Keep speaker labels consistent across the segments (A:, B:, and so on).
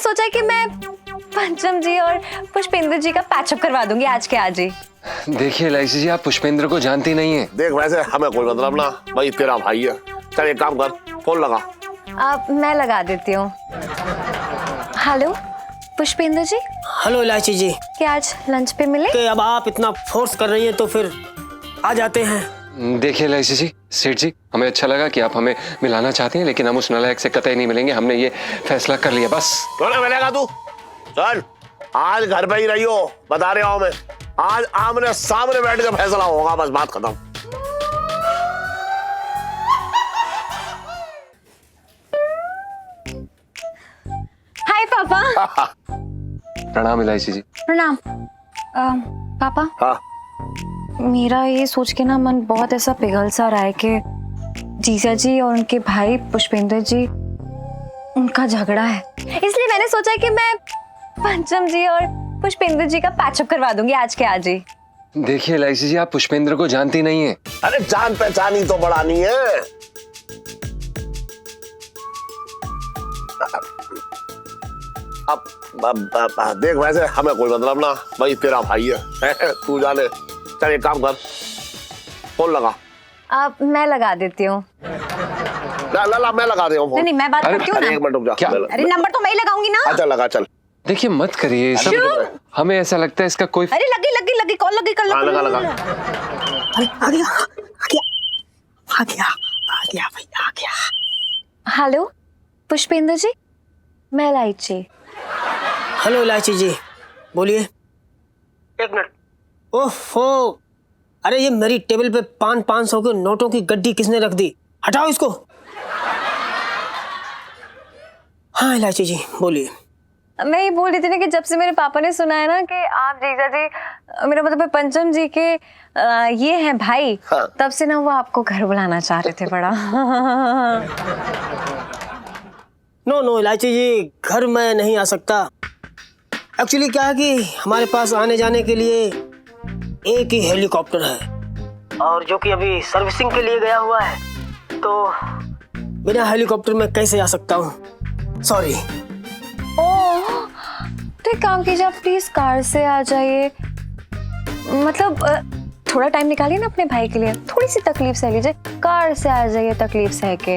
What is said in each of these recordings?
A: सोचा कि मैं पंचम जी और पुष्पेंद्र जी का पैचअप करवा दूंगी आज के आज ही।
B: देखिए एलआईसी जी, आप पुष्पेंद्र को जानती नहीं है।
C: देख वैसे हमें कोई मतलब ना, भाई तेरा भाई है। चल एक काम कर, फोन लगा।
A: आप मैं लगा देती हूँ। हेलो पुष्पेंद्र जी।
D: हेलो इलायची जी।
A: क्या आज लंच पे मिले?
D: कि अब आप इतना फोर्स कर रही हैं तो फिर आ जाते हैं।
B: देखिए एलआईसी जी, सेठ जी, हमें अच्छा लगा कि आप हमें मिलाना चाहते हैं, लेकिन हम उस नालायक से कतई नहीं मिलेंगे। हमने ये फैसला कर लिया बस।
C: क्यों नहीं मिलेगा तू? चल आज घर पे ही रही हो, बता रहा हूं मैं। आज आमने सामने बैठ के फैसला होगा, बस बात खत्म।
A: हाय पापा।
B: प्रणाम एलआईसी जी।
A: प्रणाम। पापा।
C: हाँ
A: मेरा ये सोच के ना मन बहुत ऐसा पिघल सा रहा है कि जीजा जी और उनके भाई पुष्पेंद्र जी, उनका झगड़ा है। इसलिए मैंने सोचा कि मैं पंचम जी और पुष्पेंद्र जी का पैचअप करवा दूंगी आज के आज ही।
B: देखिए एलआईसी जी, आप पुष्पेंद्र को जानती नहीं है।
C: अरे जान पहचान ही तो बढ़ानी है। अब देख वैसे हमें कोई मतलब ना, भाई तेरा भाई है। तू जाने। चल एक काम कर, फोन लगा।
A: आप मैं लगा देती हूँ।
C: ला मैं लगा दे फोन।
A: नहीं मैं बात करती हूँ ना।
C: एक मिनट रुक जा।
A: अरे नंबर तो मैं ही लगाऊंगी ना।
C: अच्छा लगा, चल।
B: देखिए मत करिए सब, हमें ऐसा लगता है इसका कोई।
A: अरे लगी कॉल लगी कर
C: लगा
D: अरे आ गया भैया।
A: हेलो पुष्पेंद्र जी, मैं इलायची।
D: हेलो इलायची जी, बोलिए। एक मिनट। ओहो, अरे ये मेरी टेबल पे 500 के नोटों की गड्डी किसने रख दी? हटाओ इसको। हाँ इलायची जी बोलिए।
A: मैं ये बोल रही थी ना कि जब से मेरे पापा ने सुना है ना कि आप जीजा जी, मेरा मतलब पंचम जी के ये हैं भाई,
C: हाँ।
A: तब से ना वो आपको घर बुलाना चाह रहे थे बड़ा।
D: नो इलायची जी, घर में नहीं आ सकता। एक्चुअली क्या है कि हमारे पास आने जाने के लिए एक ही हेलीकॉप्टर है, और जो कि अभी सर्विसिंग के लिए गया हुआ है, तो बिना हेलीकॉप्टर में कैसे आ सकता हूँ। सॉरी।
A: ओह, तो एक काम कीजिए, आप प्लीज कार से आ जाइए। मतलब थोड़ा टाइम निकालिए ना अपने भाई के लिए, थोड़ी सी तकलीफ सह लीजिए, कार से आ जाइए तकलीफ सह के।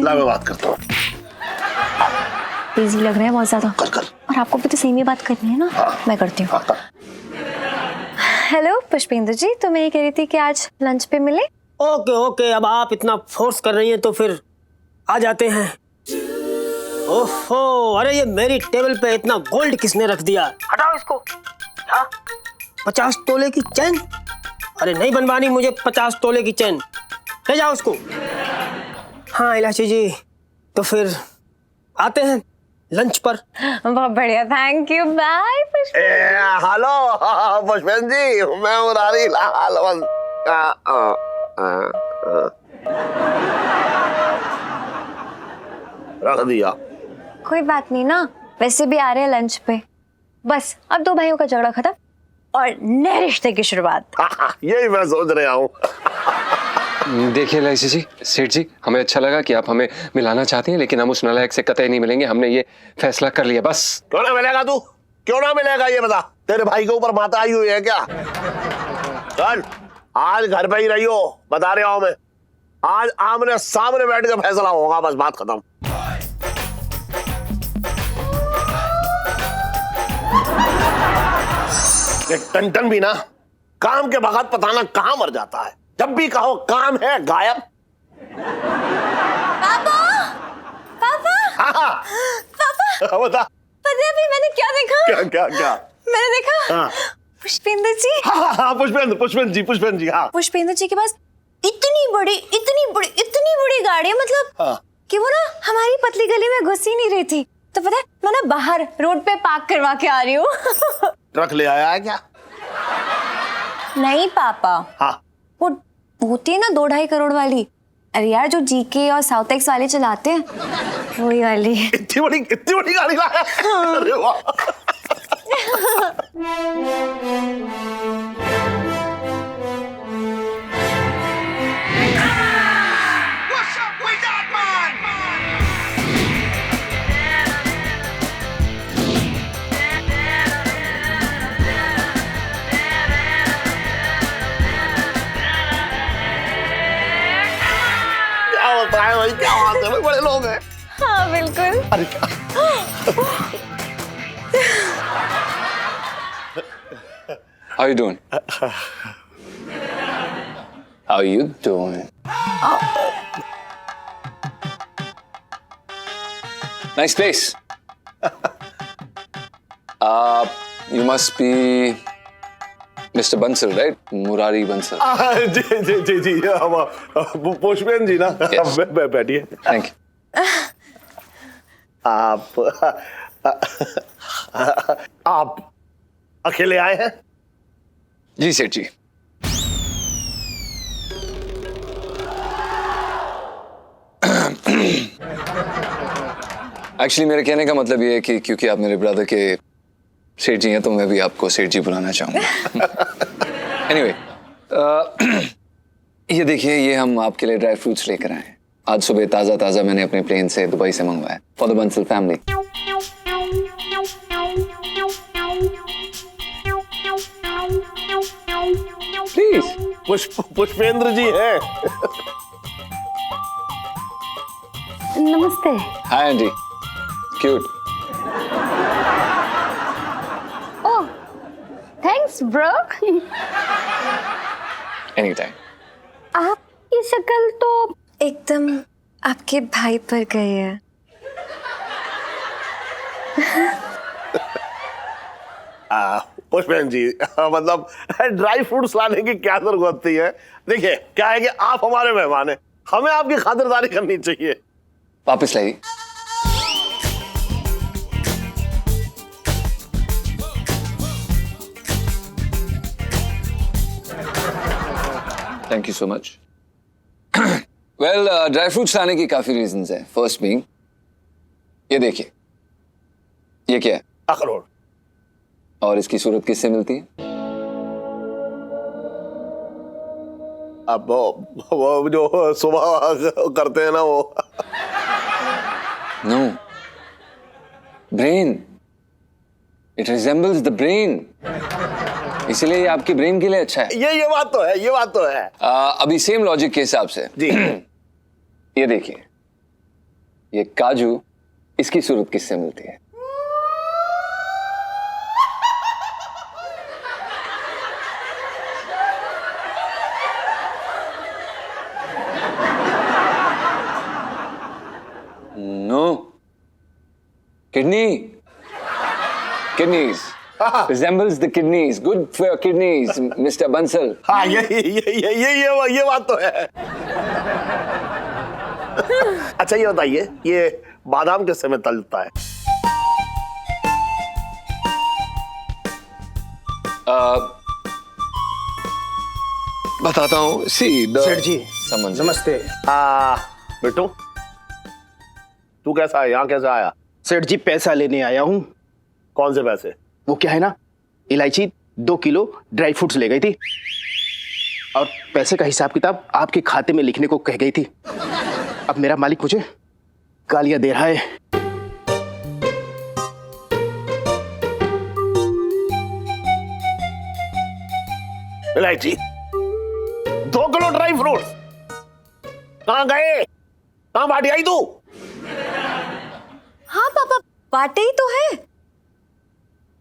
C: ला मैं बात करता हूँ।
A: बिजी लग रहे हैं बहुत ज्यादा।
C: कर।
A: और आपको भी तो सेम ही बात करनी है ना।
C: हाँ।
A: मैं करती हूँ।
C: हाँ।
A: हेलो पुष्पेंद्र जी, तो मैं ये कह रही थी कि आज लंच पे मिले।
D: ओके, अब आप इतना फोर्स कर रही हैं तो फिर आ जाते हैं। ओहो, अरे ये मेरी टेबल पे इतना गोल्ड किसने रख दिया? हटाओ इसको। हाँ, 50 तोले की चैन? अरे नहीं बनवानी मुझे 50 तोले की चैन, ले जाओ उसको। हाँ इलायची जी, तो फिर आते हैं लंच पर।
A: बहुत बढ़िया, thank you, bye
C: hello Pushpendra ji, मैं मुरारी लाल। रख दिया।
A: कोई बात नहीं ना, वैसे भी आ रहे हैं लंच पे। बस अब दो भाइयों का झगड़ा खत्म और नए रिश्ते की शुरुआत।
C: यही मैं सोच रहा हूँ।
B: देखिए एलआईसी जी, सेठ जी, हमें अच्छा लगा कि आप हमें मिलाना चाहते हैं, लेकिन हम उस नालायक से कतई नहीं मिलेंगे। हमने ये फैसला कर लिया बस।
C: क्यों ना मिलेगा तू? क्यों ना मिलेगा ये बता? तेरे भाई के ऊपर माता आई हुई है क्या? चल आज घर पे ही रही हो, बता रहा हूं मैं। आज आमने सामने बैठ के फैसला होगा, बस बात खत्म। टन भी ना काम के बगैर पता ना कहां मर जाता है। जब भी कहो काम है गायब।
A: पापा, पापा,
C: हाँ
A: पापा,
C: बता।
A: पता है अभी मैंने क्या देखा?
C: क्या?
A: मैंने देखा
C: हाँ।
A: पुष्पेंद्र जी।
C: हाँ पुष्पेंद्र जी। हाँ
A: पुष्पेंद्र जी के पास इतनी बड़ी गाड़ी है, मतलब
C: हाँ।
A: कि वो ना हमारी पतली गली में घुस ही नहीं रही थी। तो पता है मैं ना बाहर रोड पे पार्क करवा के आ रही हूँ।
C: ट्रक ले आया है क्या?
A: नहीं पापा,
C: हाँ।
A: वो होती है ना 2-2.5 करोड़ वाली। अरे यार जो जीके और साउथ एक्स वाले चलाते हैं, वही वाली।
C: इतनी बड़ी गाड़ी लाया। अरे वाह। क्या बात है भाई, बड़े लोग हैं।
A: हाँ बिल्कुल।
C: अरे क्या
E: How you doing? How you doing? Nice place. You must be Mr. Bansal, right? Murari Bansal.
C: जी जी जी जी हम पुष्पेन जी ना।
E: Yes.
C: बैठिए।
E: Thank you.
C: आप अकेले आए हैं?
E: जी सेठ जी। एक्चुअली मेरे कहने का मतलब ये है कि क्योंकि आप मेरे ब्रदर के सेठ जी हैं तो मैं भी आपको सेठ जी बुलाना चाहूंगा। एनीवे, ये देखिए, ये हम आपके लिए ड्राई फ्रूट्स लेकर आए हैं। आज सुबह ताज़ा ताज़ा मैंने अपने प्लेन से दुबई से मंगवाया for the Bansal family. Please.
C: Pushpendra ji हैं।
A: नमस्ते।
E: Hi aunty, cute.
A: Oh thanks bro.
E: Any time.
A: आपकी शक्ल तो एकदम आपके भाई पर गई है।
C: पुष्पेंद्र जी मतलब ड्राई फ्रूट्स लाने की क्या जरूरत थी है? देखिए क्या है कि आप हमारे मेहमान हैं, हमें आपकी खातिरदारी करनी चाहिए।
E: वापस लाइए। Thank you so much. Well, dry fruits लाने की काफी रीजंस हैं। फर्स्ट बीइंग, ये देखिए, ये क्या है
C: अखरोट।
E: और इसकी सूरत किससे मिलती है?
C: अब वो जो सुबह करते हैं ना वो।
E: No, brain. It resembles the brain, इसलिए ये आपकी ब्रेन के लिए अच्छा है।
C: ये बात तो है, ये बात तो है।
E: अभी सेम लॉजिक के हिसाब से
C: जी।
E: ये देखिए, ये काजू, इसकी सूरत किससे मिलती है? No, kidney. Kidneys. Resembles the kidneys. Good for your kidneys, Mr. Bansal.
C: हाँ ये बात तो है। अच्छा ये बताइए, ये बादाम किससे में तलता है?
E: बताता हूँ।
D: सेठ जी नमस्ते।
C: बिट्टू तू कैसा है, यहाँ कैसा आया?
F: सेठ जी पैसा लेने आया हूँ।
C: कौन से पैसे?
F: वो क्या है ना, इलायची 2 किलो ड्राई फ्रूट्स ले गई थी और पैसे का हिसाब किताब आपके खाते में लिखने को कह गई थी। अब मेरा मालिक मुझे गालियां दे रहा है।
C: इलायची 2 किलो ड्राई फ्रूट्स कहाँ गए? कहाँ बाटी आई तू?
A: हाँ पापा, बाटे ही तो है।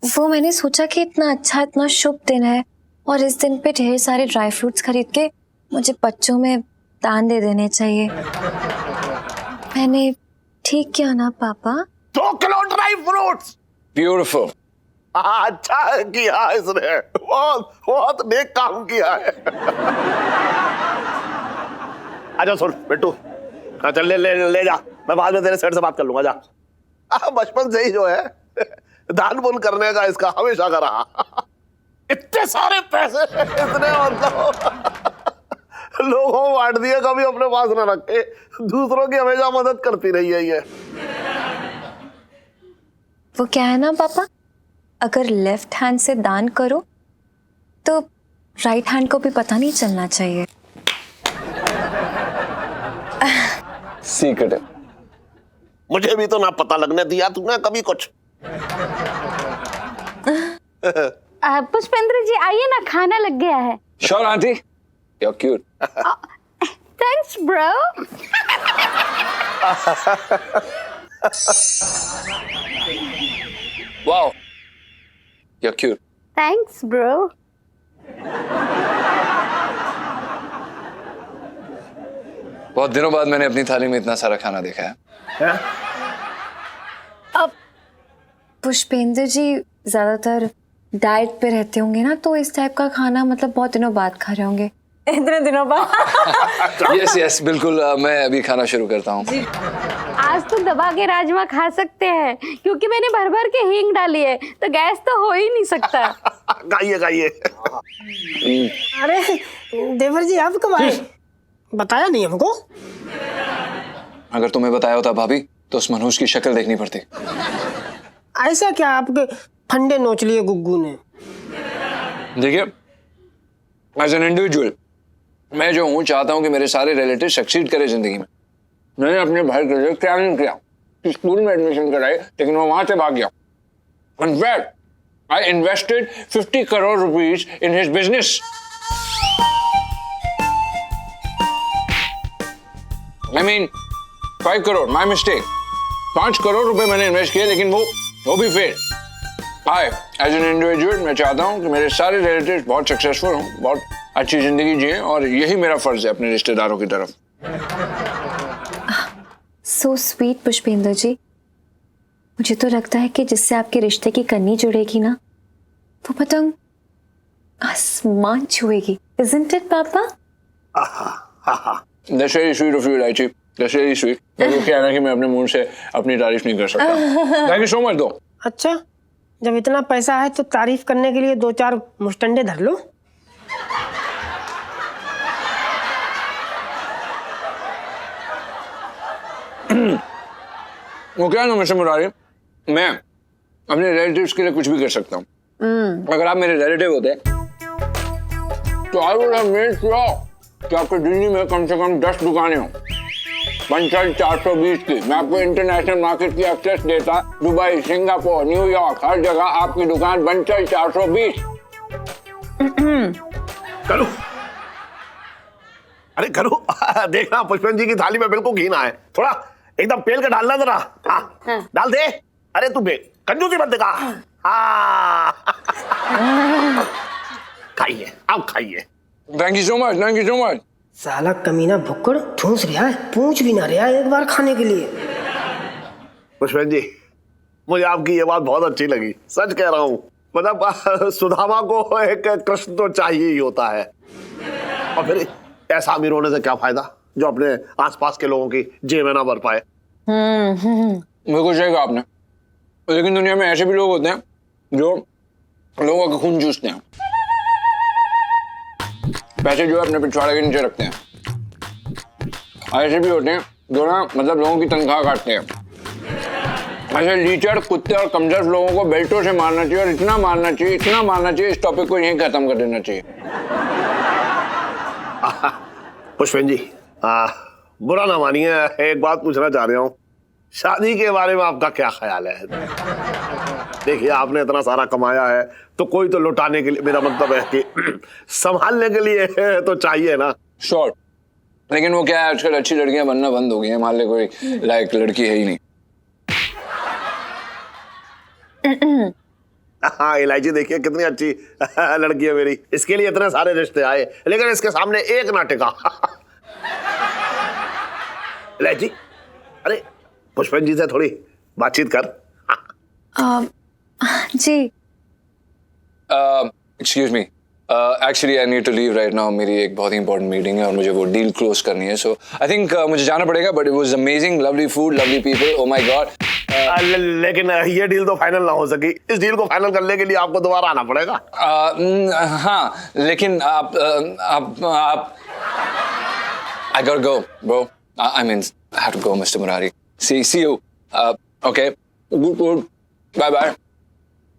A: वो मैंने सोचा कि इतना अच्छा, इतना शुभ दिन है और इस दिन पे ढेर सारे ड्राई फ्रूट्स खरीद के मुझे बच्चों में दान दे देने चाहिए। मैंने ठीक किया ना पापा?
C: 2 किलो ड्राई फ्रूट्स।
E: Beautiful.
C: अच्छा किया इसने, बहुत बहुत नेक काम किया है। अच्छा सुन बिट्टू, चल ले जा, मैं बाद में तेरे सेठ से बात कर लूंगा। जा। बचपन से ही जो है दान पुण्य करने का इसका हमेशा का रहा। इतने सारे पैसे इतने मतलब लोगों को बांट दिए, कभी अपने पास न रखे, दूसरों की हमेशा मदद करती रही है ये।
A: वो क्या है ना पापा, अगर लेफ्ट हैंड से दान करो तो राइट हैंड को भी पता नहीं चलना चाहिए।
E: Secret है।
C: मुझे भी तो ना पता लगने दिया तूने कभी कुछ।
G: पुष्पेंद्र जी आइए ना, खाना लग गया है।
E: Sure, auntie. You're cute.
G: Thanks bro.
E: Wow, you're cute.
G: Thanks bro.
E: बहुत दिनों बाद मैंने अपनी थाली में इतना सारा खाना देखा है।
A: अब पुष्पेंद्र जी ज्यादातर डाइट पे रहते होंगे ना, तो इस टाइप का खाना मतलब बहुत दिनों बाद खा रहे होंगे। इतने दिनों बाद।
E: यस यस बिल्कुल, मैं अभी खाना शुरू करता हूँ।
G: आज तो दबा के राजमा खा सकते हैं क्योंकि मैंने भर भर के हींग डाली है, तो गैस तो हो ही नहीं सकता।
C: खाइए खाइए।
D: अरे देवर जी आप कब आए? बताया नहीं हमको।
E: अगर तुम्हें बताया होता भाभी तो उस मनहूस की शक्ल देखनी पड़ती।
D: ऐसा क्या आपके फंडे नोच लिए गुग्गू ने?
E: देखिए, एज एन इंडिविजुअल मैं जो हूँ चाहता हूँ कि मेरे सारे रिलेटिव सक्सीड करे जिंदगी में। मैंने अपने भाई के लिए क्या नहीं किया कि स्कूल में एडमिशन कराई, लेकिन वो वहां से भाग गया। In fact, I invested 50 crore rupees in his business. I mean, 5 crore, my mistake. 5 crore रुपए मैंने इन्वेस्ट किए, लेकिन वो भी fail. I, as an individual, मैं चाहता हूँ कि मेरे सारे रिलेटिव्स बहुत सक्सेसफुल हों, बहुत अच्छी जिंदगी जिए, और यही मेरा फर्ज है अपने रिश्तेदारों की तरफ।
A: सो स्वीट पुष्पेंद्र जी। मुझे तो लगता है कि जिससे आपके रिश्ते की कन्नी जुड़ेगी ना, वो पतंग आसमान छुएगी। Isn't it, पापा?
E: That's very sweet of you, इलायची। That's very sweet। मुझे क्या है ना कि मैं अपने मुंह से अपनी तारीफ नहीं कर सकता। Thank you so much, though।
D: अच्छा, जब इतना पैसा है तो तारीफ करने के लिए 2-4 मुस्टंडे धर लो।
E: वो क्या ना मिस्टर मुरारी, मैं अपने रिलेटिव्स के लिए कुछ भी कर सकता हूँ। अगर आप मेरे रिलेटिव होते तो I would have made sure कि आपके दिल्ली में कम से कम 10 दुकानें हों, बंसल 420 की। मैं आपको इंटरनेशनल मार्केट की एक्सेस देता। दुबई, सिंगापुर, न्यूयॉर्क, हर जगह आपकी दुकान बंसल 420।
C: करो, अरे करो। देखना पुष्पेंद्र जी की थाली में बिल्कुल घी ना है, थोड़ा एकदम पेल के डालना जरा। हाँ, डाल दे। अरे तू कंजूसी मत दिखा। हाँ। खाइए, अब खाइए।
E: Thank you so much, thank you so much.
D: साला कमीना भुक्कड़ ठूस रहा है, पूछ भी ना रहा है एक बार खाने के लिए।
C: पुष्पेंद्र जी, मुझे आपकी ये बात बहुत अच्छी लगी, सच कह रहा हूँ। मतलब सुदामा को एक कृष्ण तो चाहिए ही होता है, और फिर ऐसा अमीर होने से क्या फायदा जो अपने आसपास के लोगों की जेब ना भर पाए।
E: बिल्कुल सही कहा आपने, लेकिन दुनिया में ऐसे भी लोग होते हैं जो लोगों का खून चूसते हैं, पैसे जो है अपने पिछवाड़े के नीचे रखते हैं। ऐसे भी होते हैं जो ना मतलब लोगों की तनख्वाह काटते हैं। ऐसे लीचड़, कुत्ते और कमजोर लोगों को बेल्टों से मारना चाहिए, और इतना मारना चाहिए, इतना मारना चाहिए, इस टॉपिक को यहीं खत्म कर देना चाहिए।
C: पुष्पेंद्र जी, बुरा ना मानिए, एक बात पूछना चाह रहा हूँ, शादी के बारे में आपका क्या ख्याल है? देखिए, आपने इतना सारा कमाया है तो कोई तो लुटाने के लिए, मेरा मतलब है कि संभालने के लिए तो चाहिए ना।
E: शॉर्ट, लेकिन वो क्या है, आजकल अच्छी लड़कियां बनना बंद हो गई हैं, मान ले कोई लायक लड़की है ही नहीं।
C: हाँ, इलायची देखिए कितनी अच्छी लड़की है मेरी, इसके लिए इतने सारे रिश्ते आए, लेकिन इसके सामने एक ना टिका। इलायची, अरे पुष्पेंद्र जी से थोड़ी बातचीत कर।
A: जी।
E: Excuse me, actually I need to leave right now. मेरी एक बहुत ही इंपॉर्टेंट मीटिंग है और मुझे वो डील क्लोज करनी है, सो आई थिंक मुझे जाना पड़ेगा। But it was amazing, lovely food, lovely people, oh my God.
C: लेकिन ये डील तो फाइनल ना हो सकी, इस डील को फाइनल करने के लिए आपको दोबारा आना पड़ेगा।
E: हाँ, लेकिन आप I gotta go, bro. I mean, I have to go, Mr. Murari. See you. Okay. Good. Bye.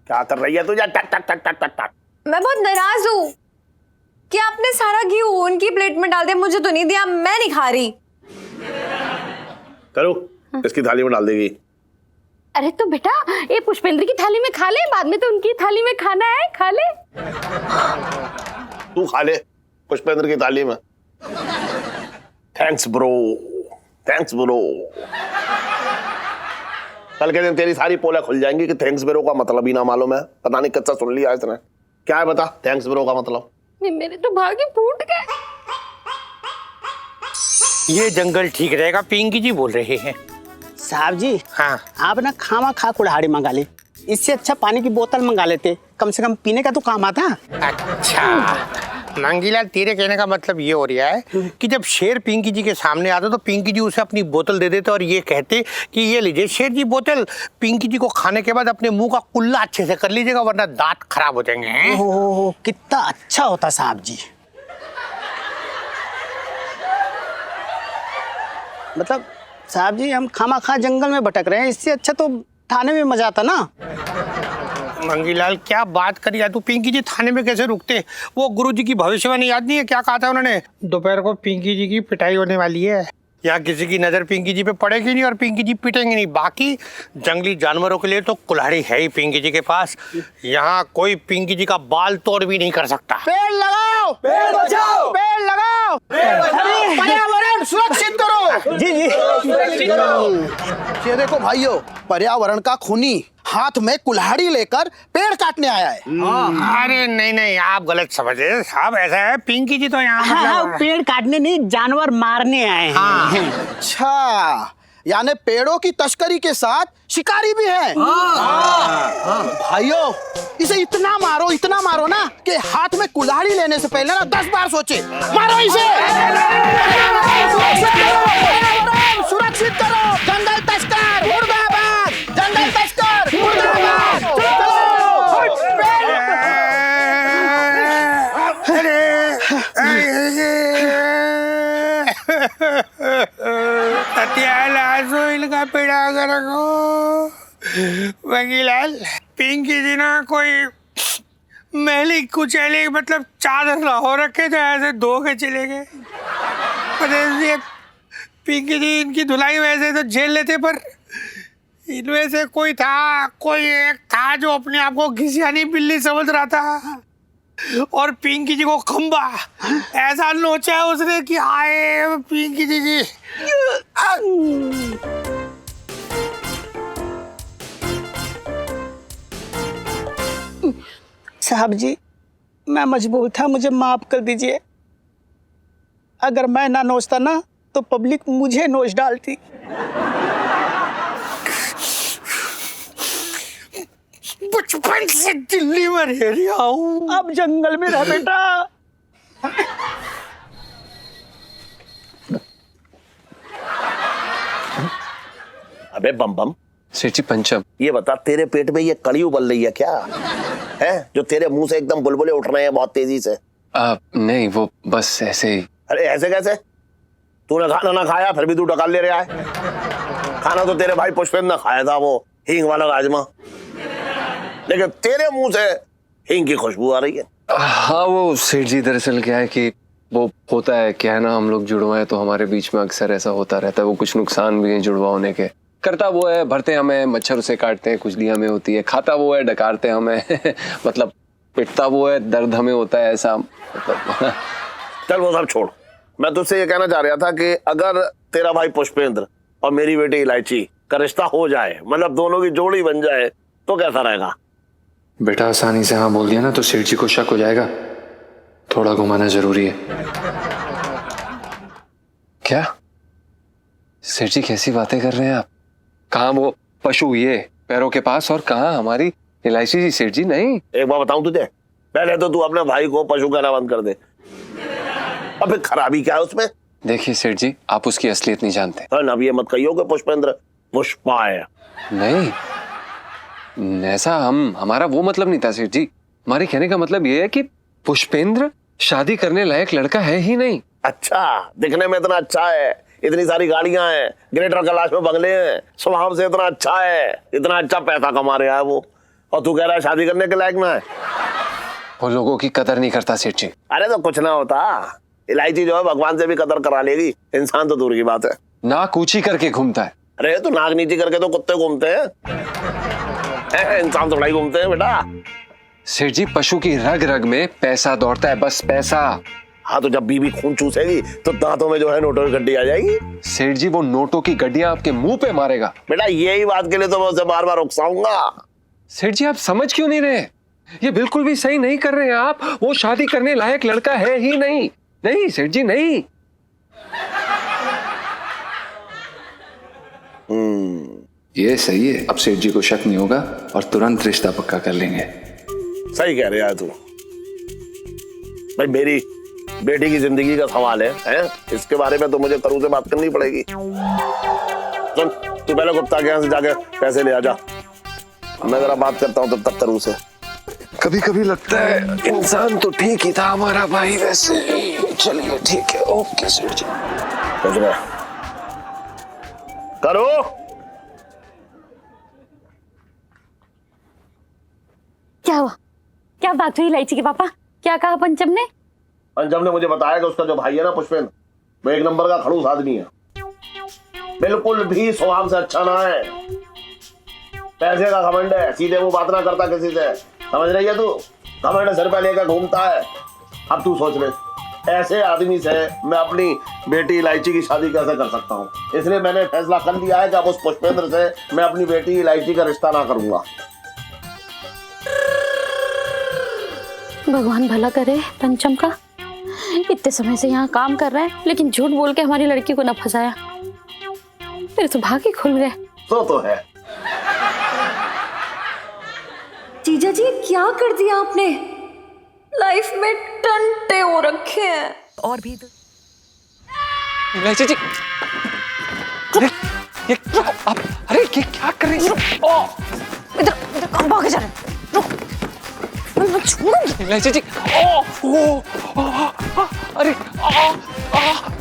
C: क्या कर रही है तुझे? टट।
A: मैं बहुत नाराज हूँ कि आपने सारा घी उनकी प्लेट में डाल दिया, मुझे तो नहीं दिया, मैं नहीं खा रही।
C: करो, इसकी थाली में डाल देगी।
G: अरे तो बेटा, ये पुष्पेंद्र की थाली में खा ले, बाद में तो उनकी थाली में खाना है, खा ले।
C: तू खा ले पुष्पेंद्र की थाली में। Thanks bro. Thanks bro. कल के दिन तेरी सारी पोलें खुल जाएंगी कि थैंक्स ब्रो का मतलब ही ना मालूम है। पता नहीं कच्चा सुन लिया इसने। क्या है बता थैंक्स ब्रो का मतलब?
G: मेरे तो भागे फूट गए।
H: ये जंगल ठीक रहेगा, पिंकी जी बोल रहे हैं।
I: साहब जी,
H: हाँ,
I: आप ना खामा खा कुल्हाड़ी मंगा ले, इससे अच्छा पानी की बोतल मंगा लेते, कम से कम पीने का तो काम आता।
H: अच्छा मंगीलाल, तेरे कहने का मतलब ये हो रहा है कि जब शेर पिंकी जी के सामने आता तो पिंकी जी उसे अपनी बोतल दे देते और ये कहते कि ये लीजिए शेर जी बोतल, पिंकी जी को खाने के बाद अपने मुंह का कुल्ला अच्छे से कर लीजिएगा वरना दांत खराब हो जाएंगे।
I: ओह कितना अच्छा होता साहब जी। मतलब साहब जी हम खामा खा जंगल में भटक रहे हैं, इससे अच्छा तो थाने में मजा आता ना।
H: मंगीलाल क्या बात कर यार, तू पिंकी जी थाने में कैसे रुकते? वो गुरुजी की भविष्यवाणी याद नहीं है, क्या कहा था उन्होंने? दोपहर को पिंकी जी की पिटाई होने वाली है। यहाँ किसी की नजर पिंकी जी पे पड़ेगी नहीं और पिंकी जी पिटेंगे नहीं। बाकी जंगली जानवरों के लिए तो कुल्हाड़ी है ही पिंकी जी के पास। यहाँ कोई पिंकी जी का बाल तोड़ भी नहीं कर सकता।
I: पेड़ लगाओ, पेड़ बचाओ, पेड़ लगाओ, पर्यावरण सुरक्षित करो। जी जी
F: ये देखो भाइयों, पर्यावरण का खूनी हाथ में कुल्हाड़ी लेकर पेड़ काटने आया है।
H: अरे नहीं नहीं, आप गलत समझे साहब, ऐसा है पिंकी जी तो यहाँ
I: हाँ,
H: मतलब
I: पेड़ काटने नहीं जानवर मारने आए हैं।
H: हाँ।
F: अच्छा, यानी पेड़ों की तस्करी के साथ शिकारी भी है। भाइयों इसे इतना मारो ना कि हाथ में कुल्हाड़ी लेने से पहले ना 10 बार सोचे। मारो इसे। सुरक्षित करो। जंगल तस्कर मुर्दाबाद, जंगल तस्कर मुर्दाबाद।
H: का पेड़ा अगर मंगीलाल, पिंकी जी ना कोई मैली कुचैली मतलब चादर हो रखे थे, ऐसे धो के चले गए। पिंकी जी इनकी धुलाई वैसे तो झेल लेते, पर इनमें से कोई एक था जो अपने आप को घिसियानी बिल्ली समझ रहा था और पिंकी जी को खंबा ऐसा नोचा उसने कि आए पिंकी जी की।
I: साहब जी मैं मजबूर था, मुझे माफ कर दीजिए। अगर मैं ना नोचता ना तो पब्लिक मुझे नोच डालती।
H: बचपन से दिल्ली में रह रहा हूँ,
I: अब जंगल में रह बेटा।
C: अबे बम बम,
B: सेठ जी पंचम,
C: ये बता तेरे पेट में ये कड़ी उबल रही है क्या है जो तेरे मुंह से एकदम बुलबुले उठ रहे हैं बहुत तेजी से?
B: नहीं वो बस ऐसे ही।
C: अरे ऐसे कैसे? तूने खाना ना खाया फिर भी तू डकाल ले रहा है। खाना तो तेरे भाई पुष्पेंद्र ने खाया था, वो हींग वाला राजमा, लेकिन तेरे मुंह से हींग की खुशबू आ रही है।
B: हाँ वो सेठ जी दरअसल क्या है कि वो होता है क्या है ना, हम लोग जुड़वा है तो हमारे बीच में अक्सर ऐसा होता रहता है। वो कुछ नुकसान भी है जुड़वा होने के। करता वो है भरते हमें, मच्छर उसे काटते हैं, खुजली हमें होती है। खाता वो है डकारते हमें मतलब पिटता वो है, दर्द हमें होता है ऐसा मतलब।
C: चल वो सब छोड़, मैं तुझसे ये कहना चाह रहा था कि अगर तेरा भाई पुष्पेंद्र और मेरी बेटी इलायची का रिश्ता हो जाए, मतलब दोनों की जोड़ी बन जाए, तो कैसा रहेगा?
J: बेटा आसानी से हाँ बोल दिया ना तो सेठ जी को शक हो जाएगा, थोड़ा घुमाना जरूरी है।
B: क्या सेठ जी कैसी बातें कर रहे हैं आप? कहाँ वो पशु ये पैरों के पास और कहाँ हमारी इलायची जी? सेठ जी नहीं।
C: एक बात बताऊं तुझे, पहले तो तू अपने भाई को पशु कहना बंद कर दे। अब खराबी क्या है उसमें?
B: देखिए सेठ जी आप उसकी असलियत नहीं जानते।
C: अब ये मत कहियो कि पुष्पेंद्र पुष्पा है।
B: नहीं ऐसा हमारा वो मतलब नहीं था सेठ जी। हमारे कहने का मतलब ये है कि पुष्पेंद्र शादी करने लायक लड़का है ही नहीं।
C: अच्छा, दिखने में इतना अच्छा है, इतनी सारी गाड़ियां हैं, ग्रेटर कैलाश में बंगले हैं, स्वभाव से इतना अच्छा है, इतना अच्छा पैसा कमा रहा है वो, और तू कह रहा है शादी करने के लायक ना है?
B: वो लोगों की कदर नहीं करता सेठ जी।
C: अरे तो कुछ ना होता, इलायची जो है भगवान से भी कदर करा लेगी, इंसान तो दूर की बात है।
B: नाक ऊंची करके घूमता है।
C: अरे तो नाक नीचे करके तो कुत्ते घूमते हैं, इंसान थोड़ा ही घूमते हैं बेटा।
B: सेठ जी पशु की रग रग में पैसा दौड़ता है, बस पैसा।
C: हाँ तो जब बीवी खून चूसेगी तो दांतों में जो है नोटों की गड्डी आ जाएगी।
B: सेठ जी वो नोटों की गड्डियां आपके मुंह पे मारेगा।
C: बेटा यही बात के लिए तो मैं उसे बार बार उकसाऊंगा।
B: सेठ जी आप समझ क्यों नहीं रहे? ये बिल्कुल भी सही नहीं कर रहे हैं आप। वो शादी करने लायक लड़का है ही नहीं। नहीं सेठ जी नहीं।
J: ये सही है, अब सेठ जी को शक नहीं होगा और तुरंत रिश्ता पक्का कर लेंगे।
C: सही कह रहे हैं तू। भाई मेरी बेटी की जिंदगी का सवाल है? इसके बारे में तो मुझे करू से बात करनी पड़ेगी। सुन तू पहले गुप्ता के यहाँ से जाके पैसे ले आ जा, मैं जरा बात करता हूँ तब तक करू से।
B: कभी कभी लगता है इंसान तो ठीक ही था हमारा भाई वैसे। चलिए ठीक है, ओके सेठ जी।
C: कुछ नहीं करो।
G: क्या हुआ? क्या बात हुई इलायची के पापा? क्या कहा पंचम ने?
C: पंचम ने मुझे बताया कि उसका जो भाई है ना पुष्पेंद्र, वो एक नंबर का खड़ूस आदमी है, बिल्कुल भी स्वभाव से अच्छा ना है, पैसे का घमंड है, सीधे वो बात ना करता किसी से, समझ रही है तू? घमंड सिर पे लेकर घूमता है। अब तू सोच ले ऐसे आदमी से मैं अपनी बेटी इलायची की शादी कैसे कर सकता हूँ। इसलिए मैंने फैसला कर लिया है कि अब उस पुष्पेंद्र से मैं अपनी बेटी इलायची का रिश्ता ना करूंगा।
G: भगवान भला करे पंचम का। इतने समय से यहाँ काम कर रहा है लेकिन झूठ बोल के हमारी लड़की को न फंसाया। मेरे तो भाग ही खुल गए।
C: तो है
A: जीजा जी क्या कर दिया आपने? लाइफ में टंटे हो रखे हैं। और भी
B: इलायची जी अरे ये आप अरे ये क्या कर रही हैं?
A: इधर इधर कहाँ भागे जा रहे हैं? रुक मैं छोड़ूंगी।
B: इलायची जी अरे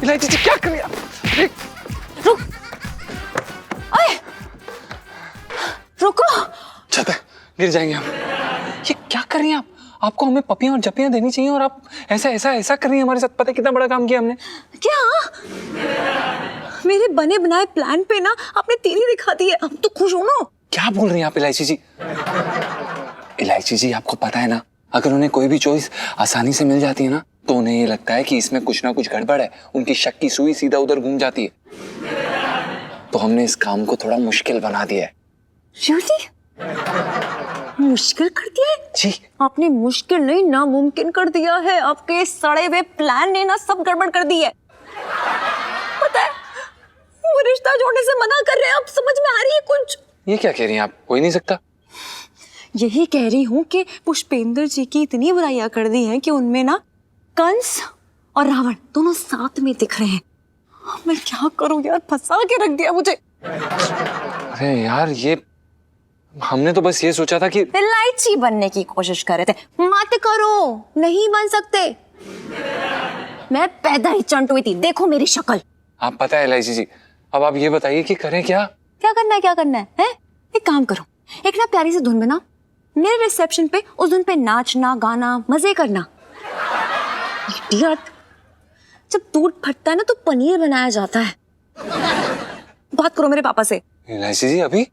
B: इलायची जी क्या कर रही हैं? अरे
A: रुक अरे रुको।
B: छत पे गिर जाएंगे हम। ये क्या कर रही हैं आप? आपको हमें पपियां और जपियां देनी चाहिए और आप ऐसा ऐसा ऐसा कर रही हैं हमारे साथ। पता है कितना बड़ा काम किया हमने?
A: क्या मेरे बने बनाए प्लान पे ना आपने तेरी दिखा दी है। अब तो खुश हो ना?
B: क्या बोल रही हैं आप इलायची जी? इलायची जी आपको पता है ना, अगर उन्हें कोई भी चॉइस आसानी से मिल जाती है ना तो उन्हें ये लगता है कि इसमें कुछ ना कुछ गड़बड़ है। उनकी शक की सुई सीधा उधर घूम जाती है। तो हमने इस काम को थोड़ा मुश्किल बना दिया है।
A: Really? मुश्किल कर दिया है?
B: जी
A: आपने मुश्किल नहीं नामुमकिन कर दिया है। आपके सड़े हुए प्लान ने ना सब गड़बड़ कर दी है। पता है वो रिश्ता जोड़ने से मना कर रहे हैं। आप समझ में आ रही है कुछ?
B: ये क्या कह रही हैं आप? हो ही नहीं सकता।
A: यही कह रही हूँ कि पुष्पेंद्र जी की इतनी बुराइयां कर दी हैं कि उनमें ना कंस और रावण दोनों साथ में दिख रहे हैं। मैं क्या करूं यार, फंसा के रख दिया मुझे।
B: अरे यार ये हमने तो बस ये सोचा था कि
A: इलायची बनने की कोशिश कर रहे थे। मत करो, नहीं बन सकते। मैं पैदा ही चंट हुई थी, देखो मेरी शक्ल।
B: आप पता है इलायची जी, अब आप ये बताइए कि करें क्या?
A: क्या करना है, क्या करना है? एक काम करो, एक ना प्यारी सी धुन बनाओ, मेरे रिसेप्शन पे उस धुन पे नाचना गाना मजे करना। इडियट, जब दूध फटता है ना तो पनीर बनाया जाता है। बात करो मेरे पापा से।
B: इलायची जी अभी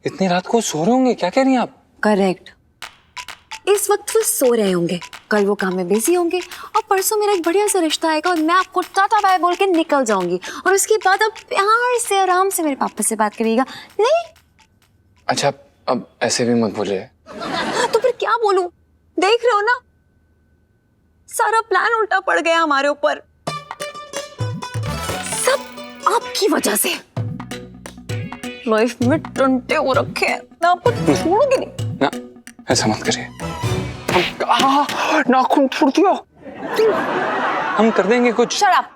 B: इतनी रात को सो रहे होंगे? क्या कह रही हैं आप?
A: करेक्ट, इस वक्त वो सो रहे होंगे, कल वो काम में बिजी होंगे और परसों मेरा एक बढ़िया सा रिश्ता आएगा और मैं आपको टाटा बाय बोल के निकल जाऊंगी और उसके बाद आप प्यार से आराम से मेरे पापा से बात करिएगा। नहीं
B: अच्छा अब ऐसे भी मत बोलिए।
A: तो फिर क्या बोलूं? देख रहे हो ना, सारा प्लान उल्टा पड़ गया हमारे ऊपर, सब आपकी वजह से। लाइफ में टंटे हो रखे हैं, मैं आपको छोड़ूंगी नहीं।
B: ना ऐसा मत करिए। नाखून फूट दिया। हम कर देंगे कुछ।
A: Shut up.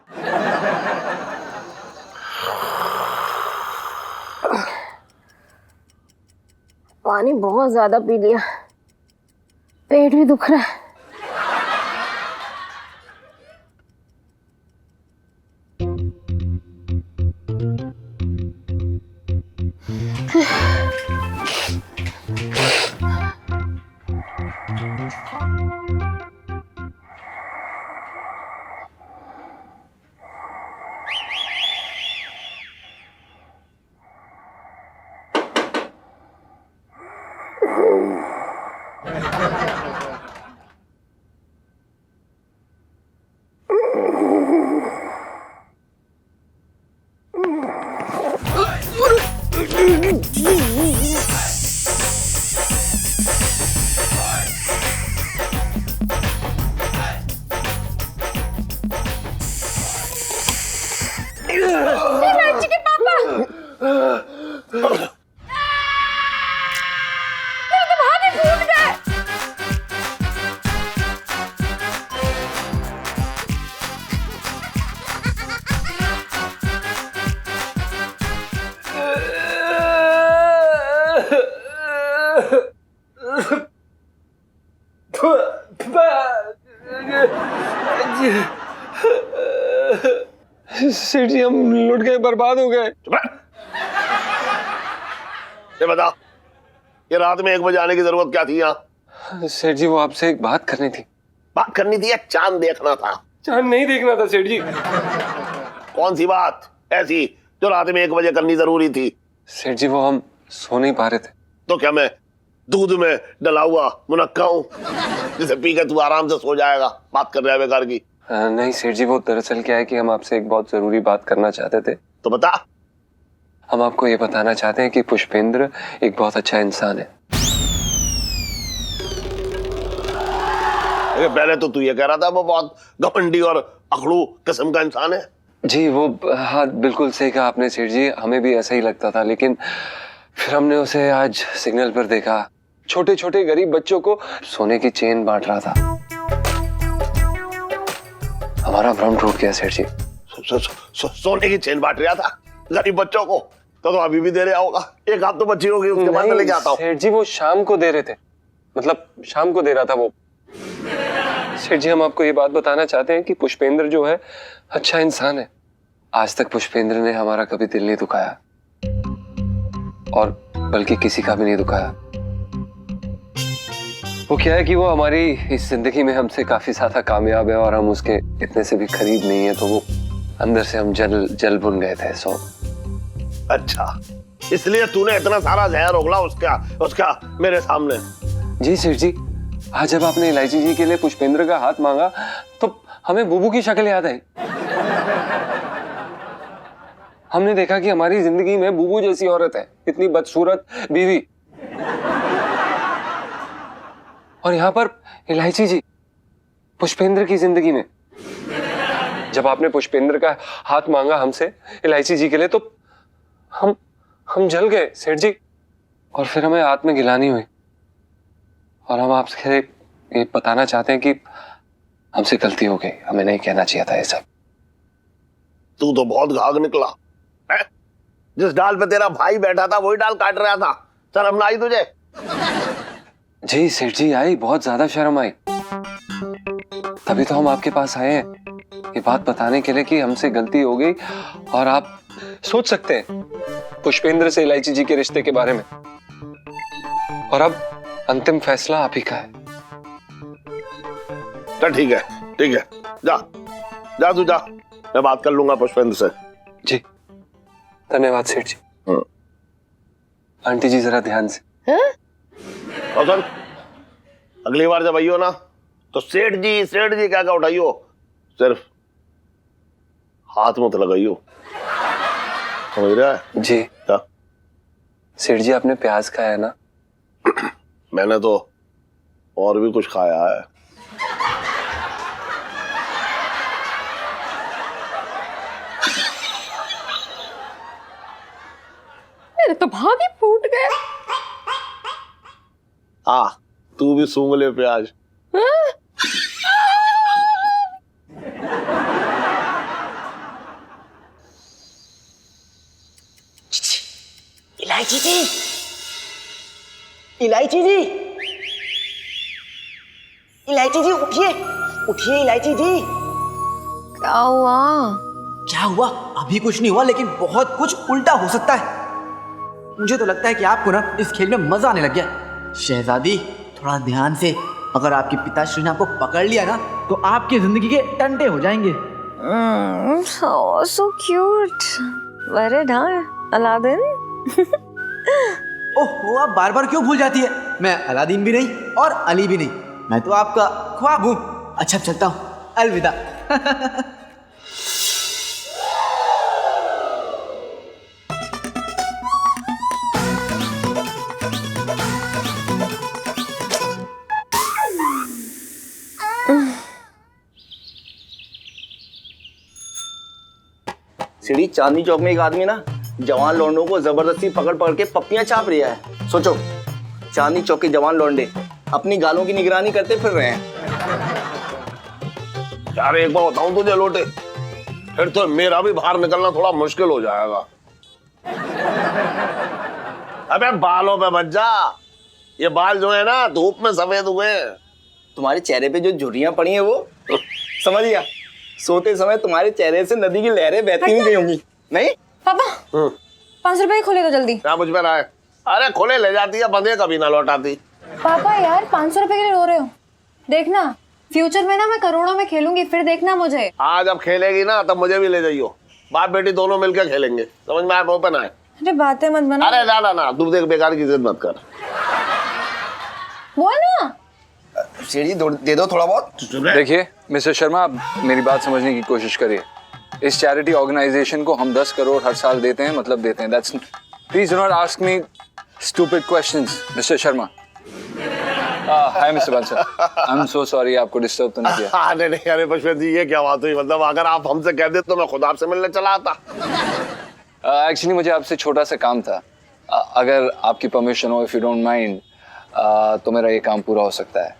G: पानी बहुत ज्यादा पी लिया, पेट भी दुख रहा है।
B: सेठ जी हम लुट गए, बर्बाद हो गए।
C: ये बता, ये रात में 1 बजे आने की जरूरत क्या थी यहाँ?
B: सेठ जी वो आपसे एक बात करनी थी।
C: बात करनी थी या चांद देखना था?
B: चांद नहीं देखना था सेठ जी।
C: कौन सी बात ऐसी जो रात में 1 बजे करनी जरूरी थी?
B: सेठ जी वो हम सो नहीं पा रहे थे।
C: तो क्या मैं दूध में डला हुआ मुनक्का हूं जिसे पी के तू आराम से सो जाएगा? बात कर रहा है बेकार की।
B: नहीं सेठ जी वो दरअसल क्या है कि हम आपसे एक बहुत जरूरी बात करना चाहते थे।
C: तो बता।
B: हम आपको ये बताना चाहते हैं कि पुष्पेंद्र एक बहुत अच्छा इंसान है।
C: पहले तो तू ये कह रहा था वो बहुत घमंडी और अखड़ू किस्म का इंसान है।
B: जी वो, हाँ बिल्कुल सही कहा आपने सेठ जी, हमें भी ऐसा ही लगता था, लेकिन फिर हमने उसे आज सिग्नल पर देखा, छोटे छोटे गरीब बच्चों को सोने की चेन बांट रहा था। हमारा भ्रम टूट गया सेठ जी।
C: सोने की चेन बांट रहा था गरीब बच्चों को? तो अभी भी दे रहा होगा। एक हाथ तो बची होगी, उसके बाद मैं लेके आता हूँ।
B: सेठ जी वो शाम को दे रहे थे, मतलब शाम को दे रहा था वो। सेठ जी हम आपको ये बात बताना चाहते हैं कि पुष्पेंद्र जो है अच्छा इंसान है। आज तक पुष्पेंद्र ने हमारा कभी दिल नहीं दुखाया, और बल्कि किसी का भी नहीं दुखाया। वो क्या है कि वो हमारी इस जिंदगी में हमसे काफी ज्यादा कामयाब है और हम उसके इतने से भी करीब नहीं है, तो वो अंदर से हम जल बुन गए थे। सो
C: अच्छा, इसलिए तूने इतना सारा जहर उगला उसका मेरे सामने?
B: जी सेठ जी, आज जब आपने इलायची जी के लिए पुष्पेंद्र का हाथ मांगा तो हमें बुबू की शक्ल याद आई। हमने देखा कि हमारी जिंदगी में बुबू जैसी औरत है, इतनी बदसूरत बीवी, और यहाँ पर इलायची जी पुष्पेंद्र की जिंदगी में। जब आपने पुष्पेंद्र का हाथ मांगा हमसे इलायची जी के लिए तो हम जल गए सेठ जी, और फिर हमें आत्मगिलानी हुई, और हम आपसे ये बताना चाहते हैं कि हमसे गलती हो गई, हमें नहीं कहना चाहिए था ये सब।
C: तू तो बहुत घाघ निकला है? जिस डाल पे तेरा भाई बैठा था वही डाल काट रहा था। शर्म ना आई तुझे?
B: जी सेठ जी आई, बहुत ज्यादा शर्म आई। तभी तो हम आपके पास आए हैं ये बात बताने के लिए कि हमसे गलती हो गई, और आप सोच सकते हैं पुष्पेंद्र से इलायची जी के रिश्ते के बारे में, और अब अंतिम फैसला आप ही का है।
C: तो ठीक है, जा तू जा, मैं बात कर लूंगा पुष्पेंद्र से।
B: जी धन्यवाद सेठ जी। आंटी जी जरा ध्यान से।
C: और सुन, अगली बार जब आइयो ना तो सेठ जी क्या उठाइयो, सिर्फ हाथ मत लगाइयो, समझ रहा है?
B: जी
C: क्या?
B: सेठ जी आपने प्याज खाया है ना?
C: मैंने तो और भी कुछ खाया है।
G: मेरे तो भाग ही फूट गए।
C: हाँ, तू भी सूंघ ले प्याज।
I: इलायची जी, इलायची जी, इलायची जी उठिए, उठिए इलायची जी।
A: क्या हुआ?
K: क्या हुआ? अभी कुछ नहीं हुआ, लेकिन बहुत कुछ उल्टा हो सकता है। मुझे तो लगता है कि आपको ना इस खेल में मजा आने लग गया। शहजादी थोड़ा ध्यान से, अगर आपके पिताश्री ने आपको पकड़ लिया ना तो आपकी जिंदगी के टंटे हो जाएंगे।
A: So cute. Very nice. Aladdin.
K: ओहो, आप बार बार क्यों भूल जाती है? मैं अलादीन भी नहीं और अली भी नहीं, मैं तो आपका ख्वाब हूँ। अच्छा चलता हूँ, अलविदा।
F: सीढ़ी चांदनी चौक में एक आदमी ना जवान लौंडों को जबरदस्ती पकड़ के पप्पियां छाप रहा है। सोचो, चांदनी चौक के जवान लौंडे अपनी गालों की निगरानी करते फिर रहे हैं।
C: यार एक बार बताऊं तुझे लोटे, फिर तो मेरा भी बाहर निकलना थोड़ा मुश्किल हो जाएगा। अबे बालों पे बच जा, ये बाल जो है ना धूप में सफेद हुए हैं।
K: तुम्हारे चेहरे पे जो झुर्रियां पड़ी हैं वो समझ गया। सोते समय तुम्हारे चेहरे से नदी की लहरें बहती हुई गई होंगी। नहीं
A: पापा 5 रुपए खोले दो जल्दी।
C: क्या मुझ में रहा है? अरे खोले ले जाती है, बंदे कभी ना लौटाती।
A: पापा यार 500 रुपए के लिए रो रहे हो? देखना फ्यूचर में ना मैं करोड़ों में खेलूंगी, फिर देखना मुझे।
C: आज अब खेलेगी ना तब मुझे भी ले जाइयो, बाप बेटी दोनों मिलकर खेलेंगे, समझ में आया? ओपन आए।
A: अरे बातें मत बना।
C: अरे ना ना ना, तू देख बेकार की जिद मत कर।
A: बोल ना।
K: सीढ़ी दे दो थोड़ा बहुत।
E: देखिए मिस्टर शर्मा, आप मेरी बात समझने की कोशिश करिए। इस चैरिटी ऑर्गेनाइजेशन को हम 10 करोड़ हर साल देते हैं, मतलब देते हैं। That's please do not ask me stupid questions mister Sharma. Hi mister Bansal, I am so sorry, आपको डिस्टर्ब तो नहीं किया?
C: नहीं नहीं, अरे पुष्पेंद्र जी ये क्या बात हुई? मतलब अगर आप हमसे कह देते तो मैं खुद आपसे मिलने चला आता।
E: एक्चुअली मुझे आपसे छोटा सा काम था। अगर आपकी परमिशन हो, इफ यू डोंट माइंड, तो मेरा ये काम पूरा हो सकता है।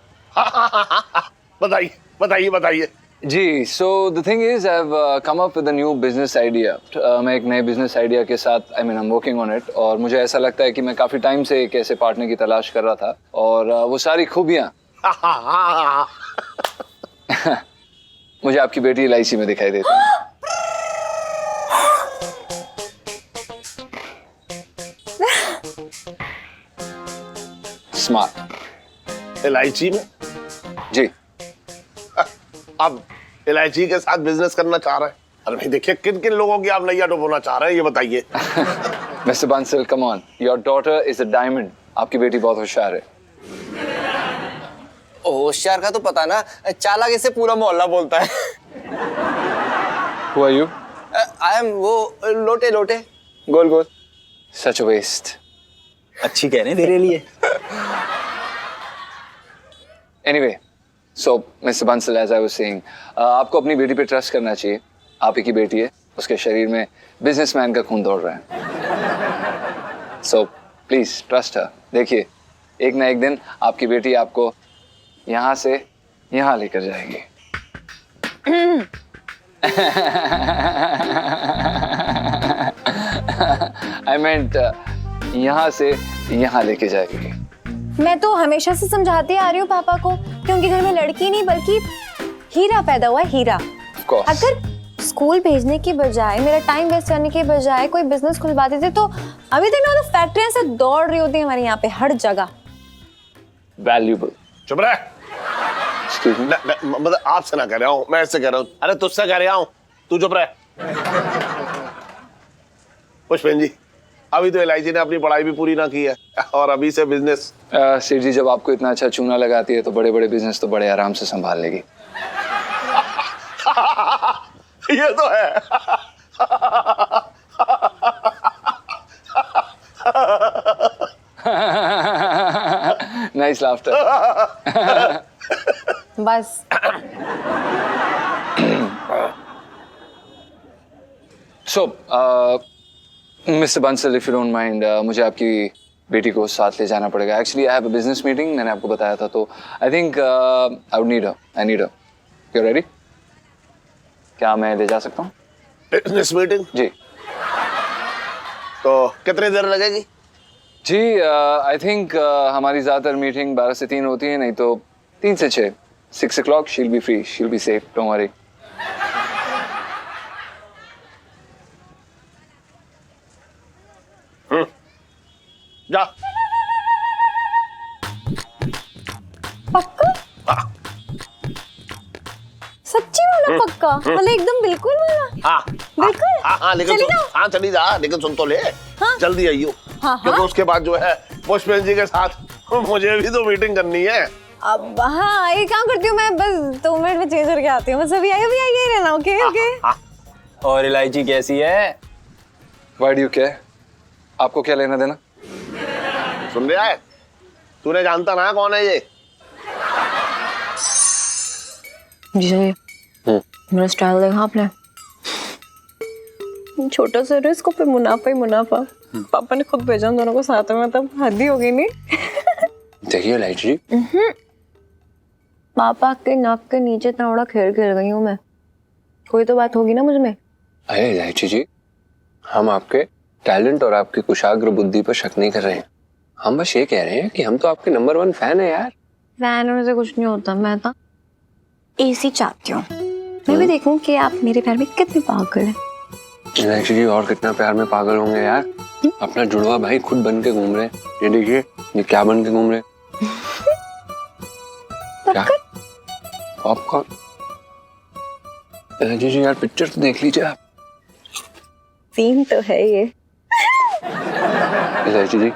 C: बताइए बताइए बताइए।
E: जी, so the thing is I have come up with a new business idea. मैं एक नए बिजनेस आइडिया के साथ I am working on it, और मुझे ऐसा लगता है कि मैं काफी टाइम से एक ऐसे पार्टनर की तलाश कर रहा था, और वो सारी खूबियां मुझे आपकी बेटी इलायची में दिखाई देती हैं। स्मार्ट।
C: इलायची में?
E: जी।
C: अब इलायची के साथ बिजनेस करना चाह रहे हैं? अरे भाई देखिए, किन किन लोगों की आप नैया डुबोना चाह रहे हैं ये बताइए।
E: Mister Bansal, come on, your daughter is a diamond. आपकी बेटी बहुत होशियार है।
K: होशियार का तो पता ना, चालाक इसे पूरा मोहल्ला बोलता है।
E: Who are you?
K: I am वो लोटे लोटे
E: गोल गोल। Such a waste.
K: अच्छी कह रहे हैं तेरे लिए।
E: Anyway, so Mr. Bansal, as I was saying, आपको अपनी बेटी पे ट्रस्ट करना चाहिए। आप ही की बेटी है, उसके शरीर में बिजनेसमैन का खून दौड़ रहा है। So please trust her. देखिए, एक ना एक दिन आपकी बेटी आपको यहाँ से यहाँ लेकर जाएगी। I meant यहाँ से यहाँ लेके जाएगी।
A: मैं तो हमेशा से समझाती आ रही हूँ पापा को कि उनके घर में लड़की नहीं बल्कि हीरा पैदा हुआ है, हीरा।
E: Of course.
A: अगर स्कूल भेजने की बजाय, मेरा टाइम वेस्ट करने के बजाय कोई बिजनेस खुलवा देते तो अभी तक ना तो फैक्ट्रियां से दौड़ रही होती है हमारे यहाँ पे हर जगह।
E: Valuable.
C: चुप रहे।
E: Excuse me.
C: मतलब आपसे ना कह रहा हूँ, मैं ऐसे कह रहा हूँ। अरे तुझसे कह रहा हूँ, तू चुप रहे। पुष्पेंद्र जी, अभी तो इलायची ने अपनी पढ़ाई भी पूरी ना की है और अभी से बिजनेस।
E: सेठ जी, जब आपको इतना अच्छा चूना लगाती है तो बड़े बड़े बिजनेस तो बड़े आराम से संभाल लेगी।
C: ये तो है।
E: Nice laughter.
A: बस।
E: So mister Bansal, if you don't mind, मुझे आपकी बेटी को साथ ले जाना पड़ेगा। Actually I have a business meeting, मैंने आपको बताया था, तो I think I would need her. I need her. You ready? क्या मैं ले जा सकता हूँ?
C: Business meeting?
E: जी।
C: तो कितनी देर लगेगी?
E: जी, आई थिंक हमारी ज़्यादातर मीटिंग 12 से 3 होती है, नहीं तो 3 से 6। 6 o'clock she'll be free, she'll be safe, don't worry.
C: जा।
A: पक्का? सच्ची वाला पक्का? मतलब एकदम बिल्कुल वाला?
C: हाँ
A: बिल्कुल?
C: हाँ, लेकिन
A: चली
C: सुन,
A: जाओ?
C: हाँ चली जा, लेकिन सुन तो ले।
A: हाँ।
C: जल्दी आइयो।
A: हाँ,
C: क्योंकि
A: हाँ।
C: उसके बाद जो है पुष्पेंद्र जी के साथ मुझे भी तो मीटिंग करनी है।
A: अब हाँ, एक काम करती हूँ मैं, बस 2 मिनट में चेंज करके आती हूँ। बस अभी आई रहना। Okay okay.
K: और इलायची कैसी है?
E: Why do you care? आपको क्या लेना देना?
C: सुन रहा है? तूने जानता ना कौन है ये?
A: जी मेरा स्टाइल देखा आपने? छोटा सा रिस्क पे मुनाफा ही मुनाफा। पापा ने खुद भेजा हम दोनों को साथ में, तब हद ही हो गई नहीं?
E: देखिए इलायची,
A: पापा के नाक के नीचे इतना बड़ा खेल खेल गई हूँ मैं। कोई तो बात होगी ना मुझ में।
B: अरे इलायची जी, हम आपके टैलेंट और आपकी कुशाग्र बुद्धि पर शक नहीं कर रहे हैं। हम बस ये कह रहे हैं कि हम तो आपके नंबर 1 फैन है यार।
A: फैन होने से कुछ नहीं होता, मैं तो एसी चाहती हूँ। मैं भी देखूं कि आप मेरे प्यार में कितने पागल हैं।
B: इलायची जी और कितना प्यार में पागल होंगे यार। अपना जुड़वा भाई खुद बन के घूम रहे हैं। ये देखिए ये क्या बन के घूम रहे हैं। क्या? पॉपकॉर्न। इलायची जी यार पिक्चर तो देख लीजिए आप।
A: सीन तो है ये।
B: इलायची जी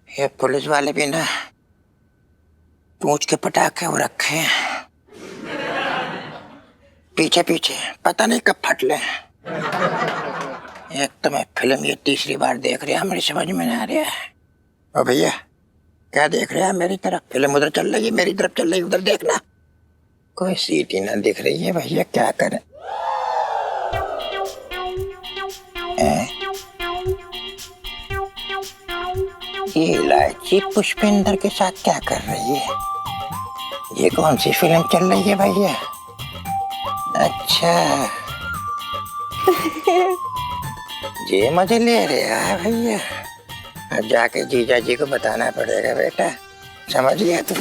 H: ये पुलिस वाले भी ना पूछ के पटाखे वो रखे हैं पीछे पीछे, पता नहीं कब फट ले। एक तो मैं फिल्म ये तीसरी बार देख रहा, मेरी समझ में नहीं आ रहा है। ओ भैया क्या देख रहे हैं मेरी तरफ? फिल्म उधर चल रही है, मेरी तरफ चल रही है, उधर देखना। कोई सीट ही ना दिख रही है भैया, क्या करें? ये इलायची पुष्पेंद्र के साथ क्या कर रही है? ये कौन सी फिल्म चल रही है भैया? अच्छा ये मजे ले रहे हैं भैया। अब जाके जीजा जी को बताना पड़ेगा बेटा, समझ गया तू?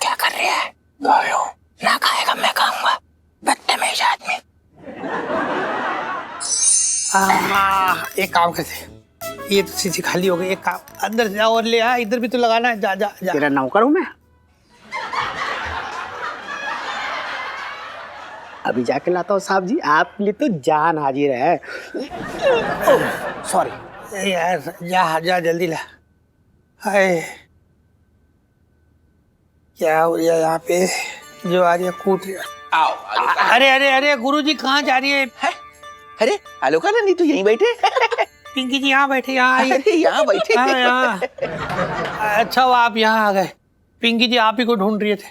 H: क्या कर रहे हैं? ना खाएगा मैं खाऊंगा, बदतमीज आदमी। एक काम करते, ये तो सीधी खाली हो गई। एक काम, अंदर जा और ले आ, इधर भी तो लगाना है। जा जा जा।
I: तेरा नौकर हूं मैं। अभी जाके लाता हूँ साहब जी, आपके लिए तो जान हाजिर है। सॉरी
H: यार, जा जा जल्दी ला। हाय क्या हो गया यहाँ पे? जो आ रही है कूट रही है। अरे अरे अरे गुरुजी कहाँ जा रही है?
K: अरे आलोका नंदी तो यहीं बैठे।
H: पिंकी जी यहाँ बैठे, यहाँ आइए।
K: यहाँ बैठे।
H: हाँ, यहाँ। अच्छा वो आप यहाँ आ गए। पिंकी जी आप ही को ढूंढ रहे थे।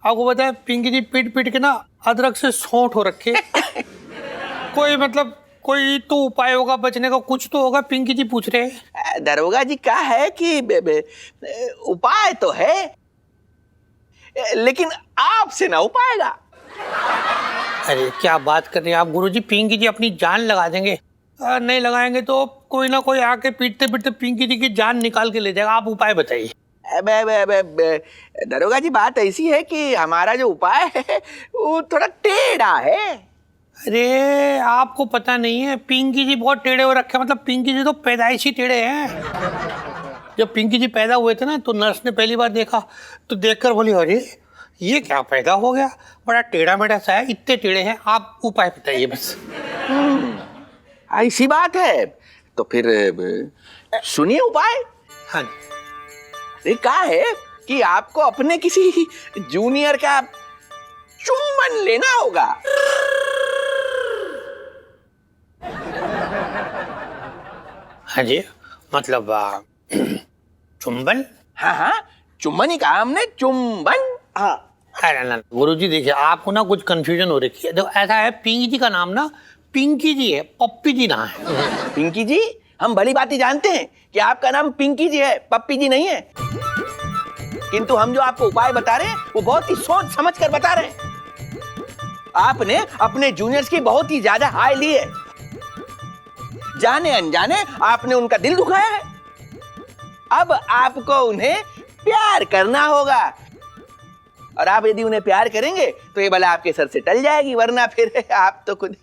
H: आपको पता है पिंकी जी पीट पीट के ना अदरक से सौंठ हो रखे। कोई मतलब कोई तो उपाय होगा बचने का, कुछ तो होगा। पिंकी जी पूछ रहे हैं।
K: दरोगा जी क्या है कि उपाय तो है, लेकिन आपसे ना हो पाएगा।
H: अरे क्या बात कर रहे हैं आप गुरुजी? पिंकी जी अपनी जान लगा देंगे। नहीं लगाएंगे तो कोई ना कोई आके पीटते पीटते पिंकी जी की जान निकाल के ले जाएगा। आप उपाय बताइए।
K: दरोगा जी बात ऐसी है कि हमारा जो उपाय है वो थोड़ा टेढ़ा है।
H: अरे आपको पता नहीं है, पिंकी जी बहुत टेढ़े हो रखे। मतलब पिंकी जी तो पैदाइशी टेढ़े हैं। जब पिंकी जी पैदा हुए थे ना तो नर्स ने पहली बार देखा तो देखकर बोली अरे ये क्या पैदा हो गया, बड़ा टेढ़ा मेढ़ा सा है, इतने टेढ़े हैं। आप उपाय बताइए बस।
K: ऐसी बात है तो फिर सुनिए उपाय।
H: हाँ
K: ये क्या है कि आपको अपने किसी जूनियर का चुम्बन लेना होगा।
H: हाँ जी, मतलब चुंबन?
K: हाँ हाँ चुम्बन ही कहा हमने, चुम्बन। हाँ
H: अरे ना गुरुजी देखिए, आपको ना कुछ कंफ्यूजन हो रखी है। देखो ऐसा है, पिंकी जी का नाम ना पिंकी जी है, पप्पी जी ना है।
K: पिंकी जी, हम भली बात ही जानते हैं कि आपका नाम पिंकी जी है, पप्पी जी नहीं है। किंतु हम जो आपको उपाय बता रहे हैं वो बहुत ही सोच समझ कर बता रहे हैं। आपने अपने जूनियर्स की बहुत ही ज्यादा हाय ली है। जाने अनजाने आपने उनका दिल दुखाया है। अब आपको उन्हें प्यार करना होगा, और आप यदि उन्हें प्यार करेंगे तो ये भला आपके सर से टल जाएगी, वरना फिर आप तो खुद।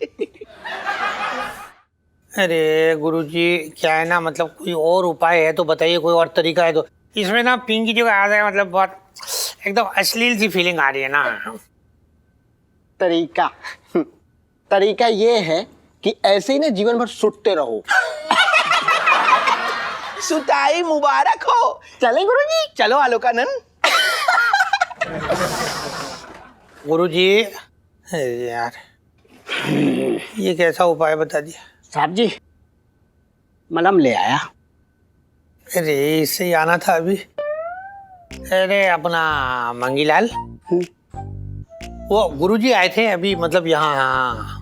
H: अरे गुरुजी क्या है ना, मतलब कोई और उपाय है तो बताइए, कोई और तरीका है तो। इसमें ना पिंकी जी का आ रहा है, मतलब बहुत एकदम अश्लील सी फीलिंग आ रही है ना।
I: तरीका ये है कि ऐसे ही ना जीवन भर सुटते रहो।
K: सुताई मुबारक हो। चलें गुरुजी? चलो आलोकानंद।
H: गुरुजी यार ये कैसा उपाय बता दिया?
I: साहब जी मलम ले आया।
H: अरे इससे ही आना था अभी। अरे अपना मंगीलाल, वो गुरुजी आए थे अभी, मतलब यहाँ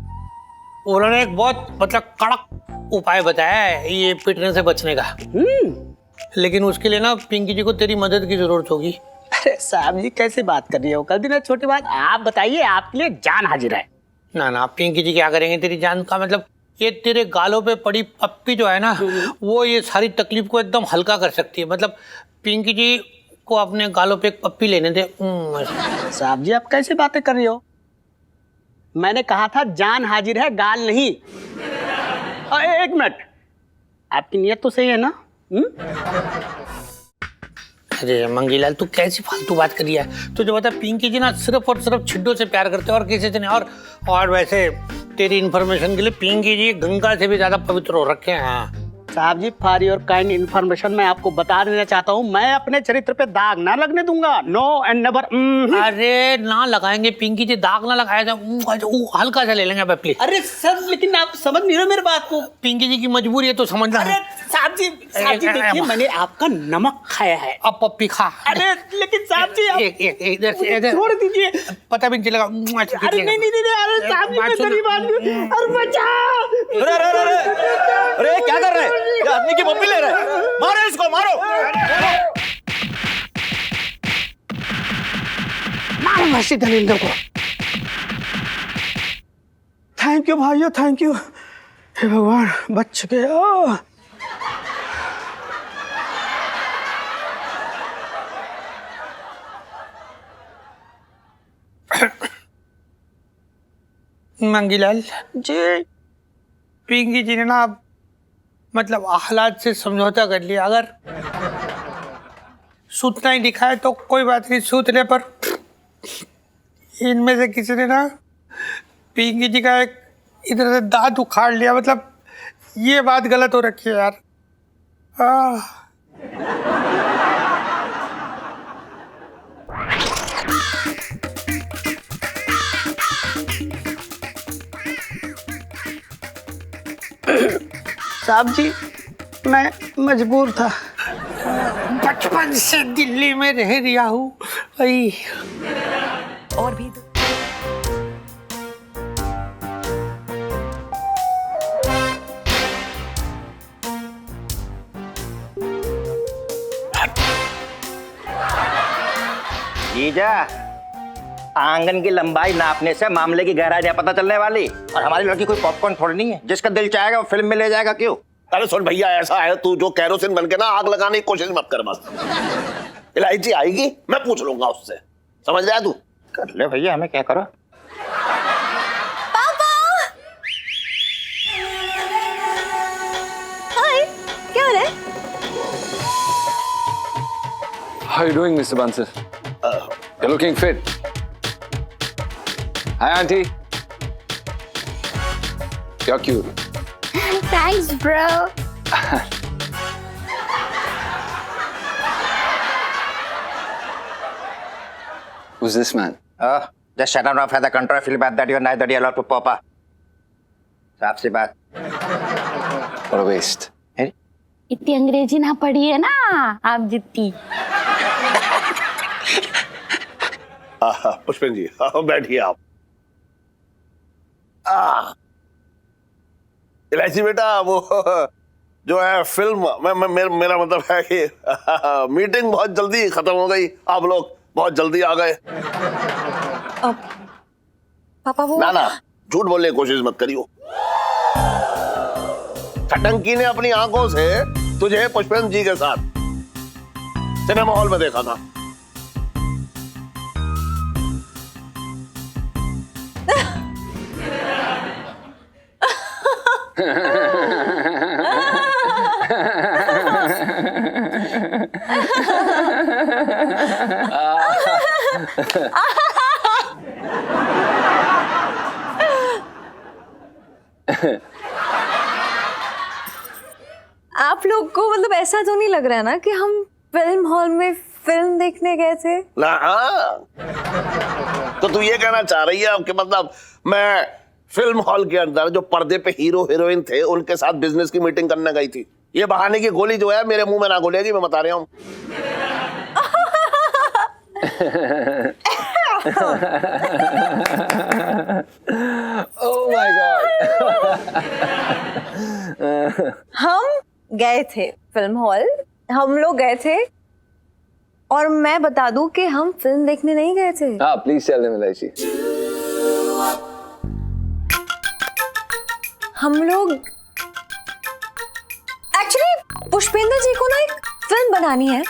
H: उन्होंने एक बहुत मतलब कड़क उपाय बताया है ये पिटने से बचने का। लेकिन उसके लिए ना पिंकी जी को तेरी मदद की जरूरत होगी।
I: अरे साहब जी कैसे बात कर रही हो, कल दिन है छोटी बात। आप बताइए, आपके लिए जान हाजिर है।
H: ना ना, पिंकी जी क्या करेंगे तेरी जान का, मतलब ये तेरे गालों पे पड़ी पप्पी जो है ना, वो ये सारी तकलीफ को एकदम हल्का कर सकती है। मतलब पिंकी जी को अपने गालों पे एक पप्पी लेने दे।
I: साहब जी आप कैसे बातें कर रही हो? मैंने कहा था जान हाजिर है, गाल नहीं। एक मिनट, आपकी नीयत तो सही है ना?
H: अरे मंगीलाल, तू कैसी फालतू बात कर रही है? तुझे पता पिंकी जी ना सिर्फ और सिर्फ छिड्डों से प्यार करते हैं और किसी से नहीं। और वैसे तेरी इन्फॉर्मेशन के लिए पिंकी जी गंगा से भी ज्यादा पवित्र हो रखे हैं। हाँ
I: साहब जी, फॉर योर काइंड इन्फॉर्मेशन मैं आपको बता देना चाहता हूँ, मैं अपने चरित्र पे दाग ना लगने दूंगा। No and never.
H: अरे ना लगाएंगे पिंकी जी, दाग ना लगाया जाए, हल्का सा ले लेंगे पप्पी।
I: अरे सर, लेकिन आप समझ नहीं रहे मेरे बात को।
H: पिंकी जी की मजबूरी है तो समझना है।
I: साहब जी देखिए, मैंने आपका नमक खाया है।
H: अब पप्पी खा।
I: अरे लेकिन साहब जी आप
H: इधर से इधर
I: छोड़ दीजिए।
H: पता भी नहीं चलेगा।
I: अरे नहीं, अरे साहब जी मैं तेरी बात नहीं। अरे बचा।
K: अरे क्या कर रहे हैं? ये आदमी की पप्पी ले रहे हैं। मारो इसको, मारो।
I: मारो मस्जिद दलिंदर को। थैंक यू भाइयों, थैंक यू। हे भगवान, बच गया।
H: मंगीलाल
I: जी,
H: पिंकी जी ने ना मतलब हालात से समझौता कर लिया। अगर सूतना ही दिखाए तो कोई बात नहीं, सूतने पर इनमें से किसी ने ना पिंकी जी का एक इधर से दांत उखाड़ लिया। मतलब ये बात गलत हो रखी है यार।
I: साहब जी मैं मजबूर था।
H: बचपन से दिल्ली में रह रिया हूँ।
A: और भी
K: जीजा, आंगन की लंबाई नापने से मामले की गहराई नहीं पता चलने वाली। और हमारी लड़की कोई पॉपकॉर्न थोड़ी नहीं है, जिसका दिल चाहेगा वो फिल्म में ले जाएगा। क्यों?
C: अरे सुन भैया, ऐसा है तू जो कैरोसिन बन के ना आग लगाने की कोशिश मत कर। बस इलायची आएगी, मैं पूछ लूंगा उससे। समझ रहा है तू?
K: कर ले भैया, हमें क्या करो।
A: हाय, क्या हो रहा है?
B: How are you doing, Mr. Bansal? You're looking fit. Hi, Auntie. You're cute.
G: Thanks, bro.
B: Who's this man?
K: Just shut up for the control. Feel bad that you're neither allowed to pop up. साफ सी बात।
B: What a waste.
G: इतनी अंग्रेजी ना पढ़ी है ना आप जितनी।
C: पुष्पन जी बैठिए आप। इलायची बेटा, वो जो है फिल्म मेरा मतलब है कि मीटिंग बहुत जल्दी खत्म हो गई। आप लोग बहुत जल्दी आ गए।
A: पापा वो
C: ना झूठ बोलने की कोशिश मत करियो। फटंकी ने अपनी आंखों से तुझे पुष्पेंद्र जी के साथ सिनेमा हॉल में देखा था।
A: आप लोग को मतलब ऐसा तो नहीं लग रहा है ना कि हम फिल्म हॉल में फिल्म देखने गए थे?
C: ना तो तू ये कहना चाह रही है कि मतलब मैं फिल्म हॉल के अंदर जो पर्दे पे हीरो हीरोइन थे उनके साथ बिजनेस की मीटिंग करने गई थी? ये बहाने की गोली जो है मेरे मुंह में ना गोलेगी, मैं बता रहा हूँ।
B: Oh my God.
A: हम गए थे फिल्म हॉल हम लोग गए थे और मैं बता दूं कि हम फिल्म देखने नहीं गए थे।
B: हाँ प्लीज टेल देम इलायची।
A: हम लोग एक्चुअली पुष्पेंद्र जी को ना एक फिल्म बनानी है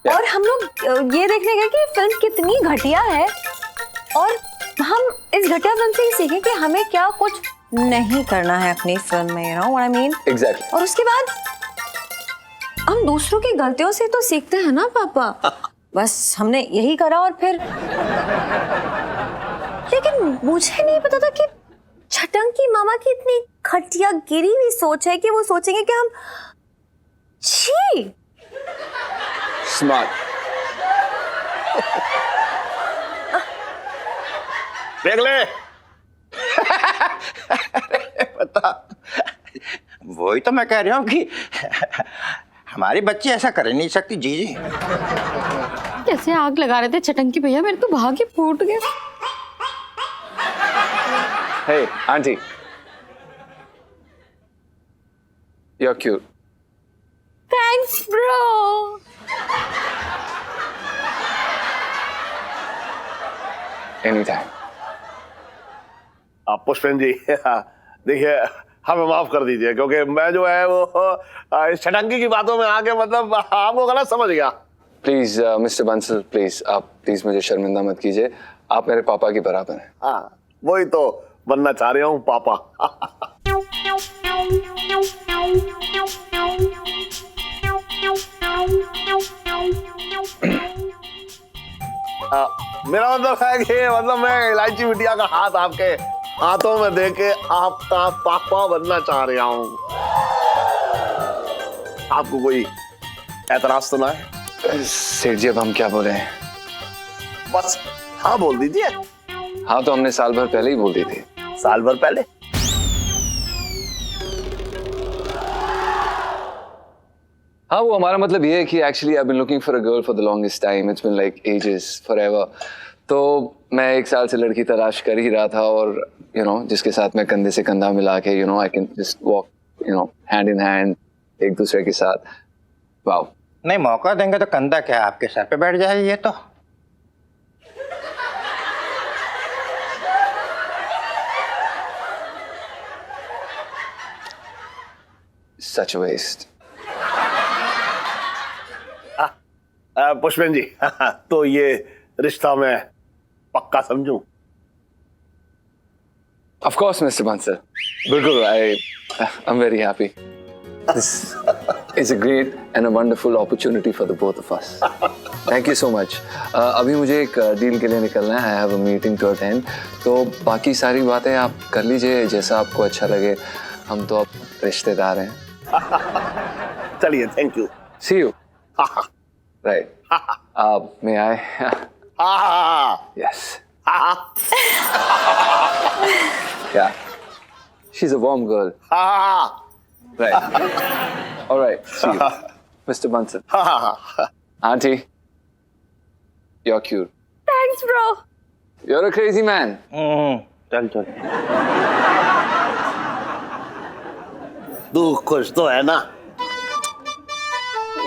A: और हम लोग ये देखने गए कि फिल्म कितनी घटिया है और हम इस घटिया फिल्म से ही सीखें कि हमें क्या कुछ नहीं करना है अपनी फिल्म में, you know what I mean.
B: Exactly.
A: और उसके बाद हम दूसरों की गलतियों से तो सीखते हैं ना पापा। बस हमने यही करा और फिर लेकिन मुझे नहीं पता था कि छटंकी मामा की इतनी घटिया गिरी हुई सोच है कि वो सोचेंगे कि हम छी।
B: स्मार्ट।
C: देख ले।
L: बता, वही तो मैं कह रहा हूँ कि हमारी बच्ची ऐसा कर ही नहीं सकती। जी जी
G: कैसे आग लगा रहे थे छटंकी भैया, मेरे तो भाग्य फूट गया।
B: Hey, auntie. You're cute.
G: Thanks bro.
B: Anytime.
C: आप पुष्पेंद्र जी देखिए हमें माफ कर दीजिए क्योंकि मैं जो है वो इस छटंकी की बातों में आके मतलब आपको गलत समझ गया।
B: प्लीज मिस्टर बंसल प्लीज आप प्लीज मुझे शर्मिंदा मत कीजिए, आप मेरे पापा की बराबर हैं।
C: हाँ वही तो बनना चाह रहा हूँ पापा। मेरा मतलब है कि मतलब मैं इलायची बिटिया का हाथ आपके हाथों में देके आपका पापा बनना चाह रहा हूँ। आपको कोई एतराज तो ना है?
B: सेठ जी अब हम क्या बोले हैं?
C: बस हाँ बोल दीजिए।
B: हाँ तो हमने साल भर पहले ही बोल दी थी।
C: साल भर पहले?
B: हाँ वो हमारा मतलब ये है कि actually I been looking for a girl for the longest time, it's been like ages forever. तो मैं एक साल से लड़की तलाश कर ही रहा था और यू नो जिसके साथ मैं कंधे से कंधा मिला के you know I can just walk you know hand in hand एक दूसरे के साथ। वाओ।
L: नहीं, मौका देंगे तो कंधा क्या आपके सर पे बैठ जाएगी ये तो।
B: Such a waste.
C: पुष्पेंद्र जी तो ये रिश्ता मैं पक्का समझूं?
B: Of course, Mr. Bansal. बिल्कुल, I'm very happy. This is a great and a wonderful opportunity for the both of us. Thank you so much. अभी मुझे एक डील के लिए निकलना है. I have a meeting to attend. तो बाकी सारी बातें आप कर लीजिए जैसा आपको अच्छा लगे. हम तो अब रिश्तेदार हैं.
C: चलिए, thank you.
B: See you. Right. May I? Yes. Yeah. She's a warm girl. Right. All right. See you. Mr. Bansal. Auntie. You're cute.
A: Thanks, bro.
B: You're a crazy man.
L: चल चल।
C: तू खुश तो है ना?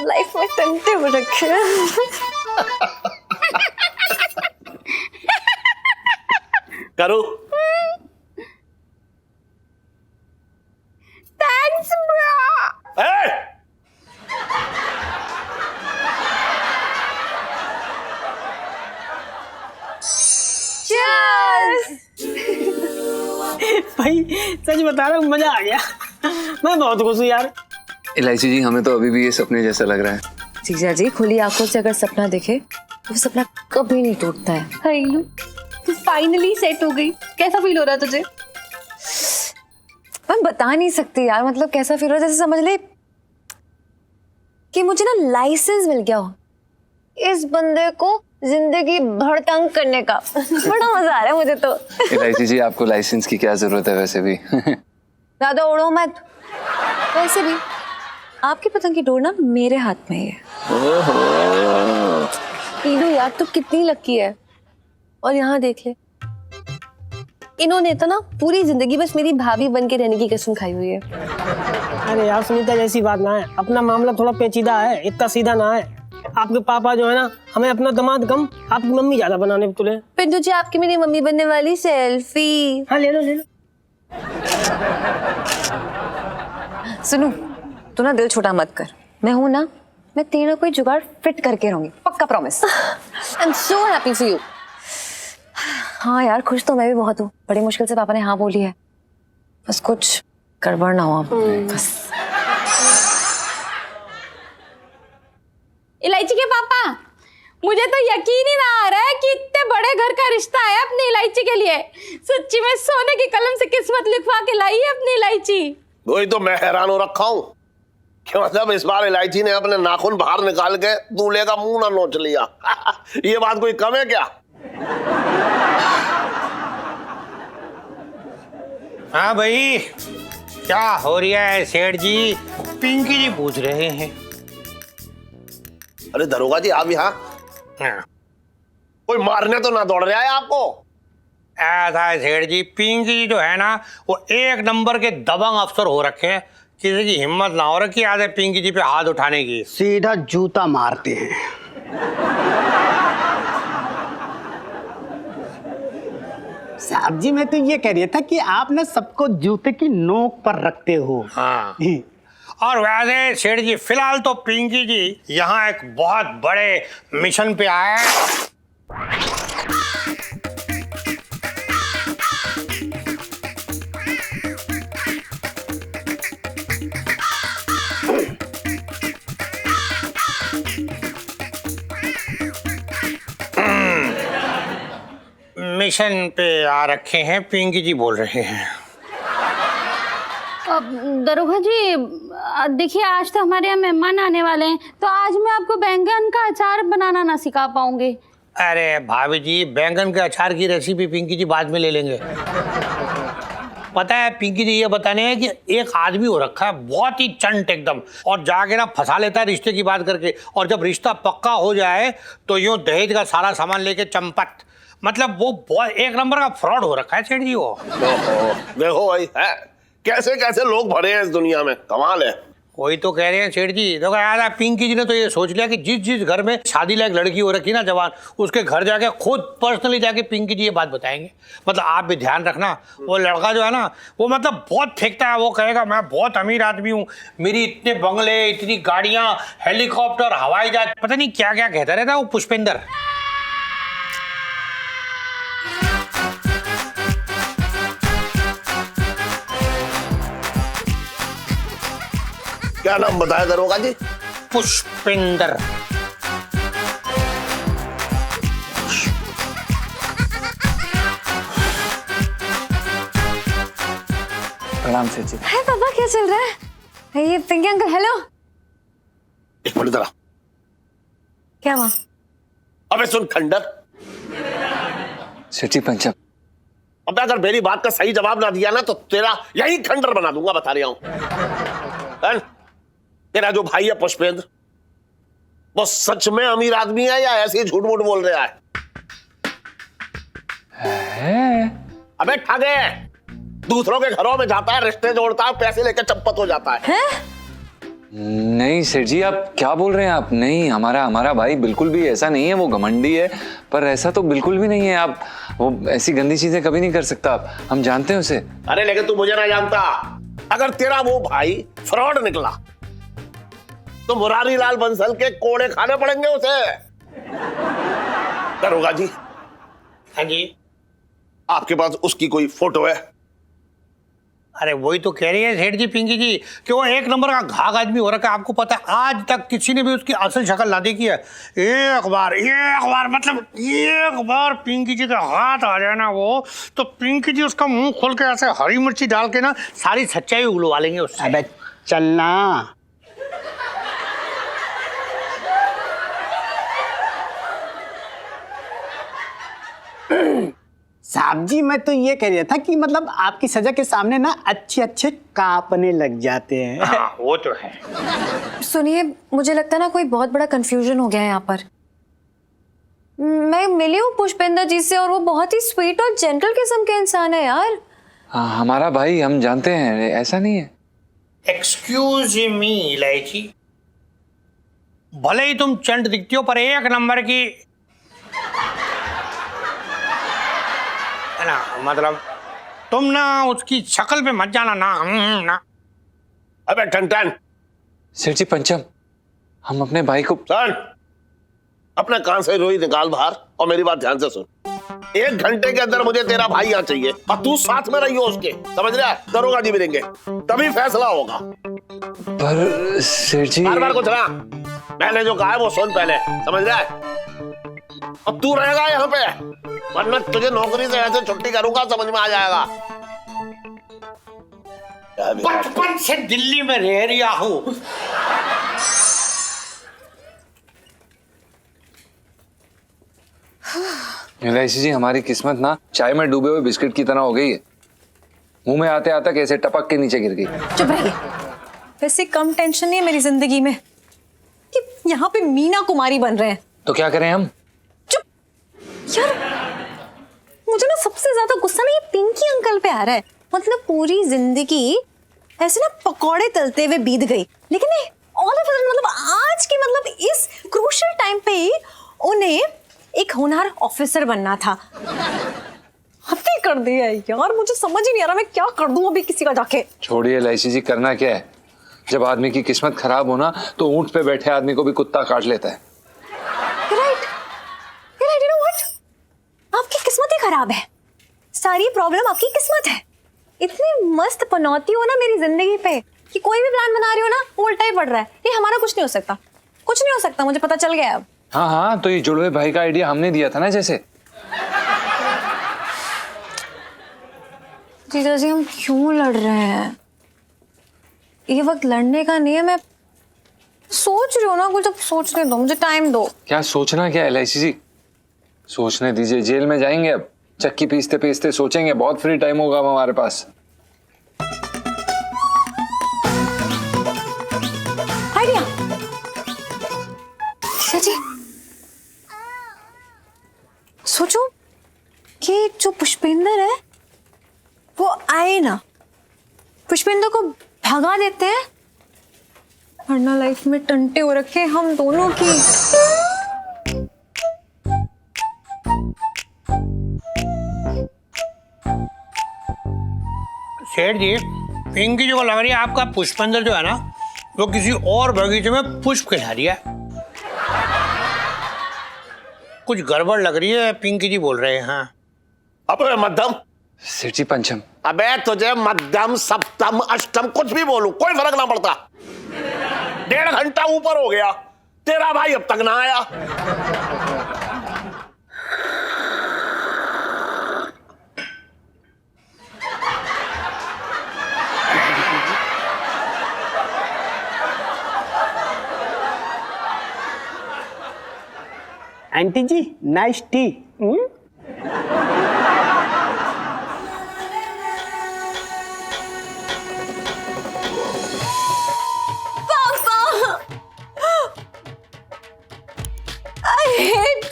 A: लाइफ में टंटे हो रखे हैं।
C: करूं?
A: Thanks, bro.
C: Hey!
A: Cheers.
D: भाई सच बता रहा हूँ, मजा आ गया। मैं बहुत खुश हूँ यार।
B: इलायची जी हमें तो अभी भी ये सपने जैसा लग रहा है।
A: जीजा जी खुली आंखों से अगर सपना देखे तो सपना कभी नहीं टूटता है।
G: हेलो, तू फाइनली सेट हो गई। कैसा फील हो रहा है तुझे?
A: मैं बता नहीं सकती यार, मतलब कैसा फील हो रहा है, जैसे समझ ले कि मुझे ना लाइसेंस मिल गया हो इस बंदे को जिंदगी भर तंग करने का। बड़ा मजा आ रहा है मुझे तो।
B: इलायची जी आपको लाइसेंस की क्या जरूरत है वैसे भी।
A: ज्यादा उड़ो मत। वैसे भी आपकी पतंग की डोर ना मेरे हाथ में ही है। टीनू यार तू कितनी लकी है। और यहाँ देख ले,
M: इन्होंने तो ना पूरी जिंदगी बस मेरी भाभी बन के रहने की कसम खाई हुई है।
D: अरे यार सुनीता, जैसी बात ना है, अपना मामला थोड़ा पेचीदा है, इतना सीधा ना है। आपके पापा जो है ना, हमें अपना दामाद कम आपकी मम्मी ज्यादा बनाने पे तुले।
M: फिर तुझे आपकी मेरी मम्मी बनने वाली सेल्फी।
D: हाँ ले लो ले लो।
A: सुनो, तू ना दिल छोटा मत कर, मैं हूं ना, मैं तेरा कोई जुगाड़ फिट करके रहूंगी, पक्का promise.
M: I am so happy for you.
A: हाँ यार, खुश तो मैं भी बहुत हूँ। बड़ी मुश्किल से पापा ने हाँ बोली है, बस कुछ गड़बड़ ना हो बस।
G: इलायची के पापा, मुझे तो यकीन ही ना आ रहा है कि इतने बड़े घर का रिश्ता है अपनी इलायची के लिए। सच्ची में सोने की कलम से किस्मत लिखवा के लाई है अपनी इलायची।
C: वही तो मैं हैरान हो रखा हूँ कि मतलब इस बार इलायची ने अपने नाखून बाहर निकाल के दूल्हे का मुंह ना नोच लिया। ये बात कोई कम है क्या?
H: हाँ भाई, क्या हो रहा है सेठ जी? पिंकी जी पूछ रहे हैं।
C: अरे दरोगा जी, आप यहाँ?
H: हाँ।
C: कोई मारने तो ना दौड़ रहा है आपको?
H: ऐसा है सेठ जी, पिंकी जी जो है ना, वो एक नंबर के दबंग अफसर हो रखे हैं। किसी की हिम्मत ना हो रखी आज पिंकी जी पे हाथ उठाने की।
I: सीधा जूता मारते हैं। साहब जी, मैं तो ये कह रहा था कि आप ना सबको जूते की नोक पर रखते हो।
H: हाँ। और वैसे सेठ जी, फिलहाल तो पिंकी जी यहाँ एक बहुत बड़े मिशन पे आए हैं। मिशन पे आ रखे हैं, पिंकी जी बोल रहे हैं।
G: दरोगा जी, देखिए आज तो हमारे यहाँ मेहमान आने वाले हैं, तो आज मैं आपको बैंगन का अचार बनाना ना सिखा पाऊंगी।
H: अरे भाभी जी, बैंगन के अचार की रेसिपी पिंकी जी बाद में ले लेंगे। पता है पिंकी जी ये बताने हैं कि एक आदमी हो रखा है बहुत ही चंट एकदम, और जाके ना फंसा लेता है रिश्ते की बात करके, और जब रिश्ता पक्का हो जाए तो यूं दहेज का सारा सामान लेके चंपत। मतलब वो बहुत एक नंबर का फ्रॉड हो रखा है सेठ जी वो।
C: देखो भाई, है कैसे कैसे लोग भरे हैं इस दुनिया में, कमाल है।
H: वही तो कह रहे हैं सेठ जी। देखो यार, पिंकी जी ने तो ये सोच लिया कि जिस जिस घर में शादी लायक लड़की हो रखी ना जवान, उसके घर जाके खुद पर्सनली जाके पिंकी जी ये बात बताएंगे। मतलब आप भी ध्यान रखना, वो लड़का जो है ना, वो मतलब बहुत फेंकता है। वो कहेगा मैं बहुत अमीर आदमी हूँ, मेरी इतने बंगले, इतनी गाड़ियाँ, हेलीकॉप्टर, हवाई जहाज, पता नहीं क्या क्या कहता रहता है वो पुष्पेंद्र।
C: क्या नाम बताया दरोगा जी?
H: पुष्पेंद्र।
J: प्रणाम सेठ जी।
A: हाय पापा, क्या चल रहा है? ये पिंकी अंकल, हेलो।
C: एक मिनट जरा।
A: क्या हुआ?
C: अबे सुन खंडर,
J: सेठ जी पंचम।
C: अबे अगर मेरी बात का सही जवाब ना दिया ना तो तेरा यही खंडर बना दूंगा, बता रहा हूं। तेरा जो भाई है पुष्पेंद्र, वो सच में अमीर आदमी है या ऐसे ही झूठ मूठ बोल रहा है? अबे ठग है, दूसरों के घरों में जाता है, रिश्ते जोड़ता है, पैसे लेकर चंपत हो जाता है।
J: नहीं सेठ जी, आप क्या बोल रहे हैं आप? नहीं, हमारा भाई बिल्कुल भी ऐसा नहीं है। वो घमंडी है, पर ऐसा तो बिल्कुल भी नहीं है। आप वो ऐसी गंदी चीजें कभी नहीं कर सकता। आप, हम जानते हैं उसे।
C: अरे लेकिन तू मुझे ना जानता। अगर तेरा वो भाई फ्रॉड निकला तो मुरारी लाल बंसल के कोड़े खाने पड़ेंगे उसे। दरोगा जी।
H: हाँ जी।
C: आपके पास उसकी कोई फोटो है?
H: अरे वही तो कह रही है सेठ जी पिंकी जी कि वो एक नंबर का घाघ आदमी हो रखा है। आपको पता है आज तक किसी ने भी उसकी असल शक्ल ना देखी है। एक बार मतलब एक बार पिंकी जी का हाथ आ जाए ना वो, तो पिंकी जी उसका मुंह खोल के ऐसे हरी मिर्ची डाल के ना सारी सच्चाई उगलवा लेंगे उससे।
I: अबे चलना। साहब जी, मैं तो ये कह रहा था कि मतलब आपकी सजा के सामने ना अच्छे अच्छे कांपने लग जाते हैं।
H: हाँ, वो तो है।
A: सुनिए, मुझे लगता है ना कोई बहुत बड़ा कंफ्यूजन हो गया है यहाँ पर। मैं मिली हूँ पुष्पेंद्र जी से और वो बहुत ही स्वीट और जेंटल किस्म के इंसान है यार।
J: हाँ, हमारा भाई, हम जानते हैं, ऐसा नहीं है।
H: एक्सक्यूज मी इलायची, भले ही तुम चंट दिखती हो पर एक नंबर की है ना, मतलब तुम ना उसकी शक्ल पे मत जाना ना।
C: अबे टन
J: सेठ जी पंचम, हम अपने भाई को
C: सुन, अपने कान से रोई निकाल बाहर और मेरी बात ध्यान से सुन। 1 घंटे के अंदर मुझे तेरा भाई यहाँ चाहिए और तू साथ में रही हो उसके, समझ रहा है? दरोगा जी मिलेंगे तभी फैसला होगा।
J: पर सेठ जी,
C: बार कुछ ना, मैंने जो कहा है वो सुन पहले, समझ रहा है? अब तू रहेगा यहाँ पे, वरना तुझे नौकरी से ऐसे छुट्टी करूंगा, समझ में आ जाएगा।
H: बचपन से दिल्ली में रह रहा हूँ।
J: इलायची जी, हमारी किस्मत ना चाय में डूबे हुए बिस्किट की तरह हो गई है। मुंह में आते आते कैसे टपक के नीचे गिर गई।
A: चुप रहिए। वैसे कम टेंशन नहीं है मेरी जिंदगी में कि यहाँ पे मीना कुमारी बन रहे हैं।
J: तो क्या करें हम?
A: चुप यार, मुझे ना सबसे ज्यादा गुस्सा ना ये पिंकी अंकल पे आ रहा है। मतलब पूरी जिंदगी ऐसे ना पकौड़े तलते हुए बीत गई, लेकिन ऑल ऑफ मतलब आज के मतलब इस क्रूशियल टाइम पे ही उन्हें एक होनहार ऑफिसर बनना था। हत्या कर दिया है यार, मुझे समझ ही नहीं आ रहा मैं क्या कर दूं अभी किसी का जाके।
J: छोड़िए इलायची जी, करना क्या है? जब आदमी की किस्मत खराब हो ना तो ऊंट पे बैठे आदमी को भी कुत्ता काट लेता है।
A: राइट, यू नो व्हाट, आपकी किस्मत ही खराब है। सारी प्रॉब्लम आपकी किस्मत है। इतनी मस्त पनौती हो ना मेरी जिंदगी पे कि कोई भी प्लान बना रही हो ना वो उल्टा ही पड़ रहा है। ये हमारा कुछ नहीं हो सकता, कुछ नहीं हो सकता, मुझे पता चल गया अब।
J: हाँ, तो ये जुड़वे भाई का आइडिया हमने दिया था ना। जैसे
A: जीजा जी, हम क्यों लड़ रहे हैं? ये वक्त लड़ने का नहीं है। मैं सोच रही हूँ ना कुछ, अब सोचने दो, मुझे टाइम दो।
J: क्या सोचना क्या है इलायची जी? सोचने दीजिए। जेल में जाएंगे अब, चक्की पीसते पीसते सोचेंगे। बहुत फ्री टाइम होगा अब हमारे पास।
A: आइडिया जीजा जी, सोचो कि जो पुष्पेंद्र है वो आए ना, पुष्पेंद्र को भगा देते हैं, वरना लाइफ में टंटे हो रखे हम दोनों की।
H: सेठ जी, पिंकी जी को लग रही है आपका पुष्पेंद्र जो है ना वो किसी और बगीचे में पुष्प खिला रही है। कुछ गड़बड़ लग रही है, पिंकी जी बोल रहे हैं। हाँ,
C: अबे मध्यम
J: सेठ जी पंचम,
C: अबे तुझे मध्यम सप्तम अष्टम कुछ भी बोलूं कोई फर्क ना पड़ता। 1.5 घंटा ऊपर हो गया, तेरा भाई अब तक ना आया।
I: आंटी जी, नाइस टी।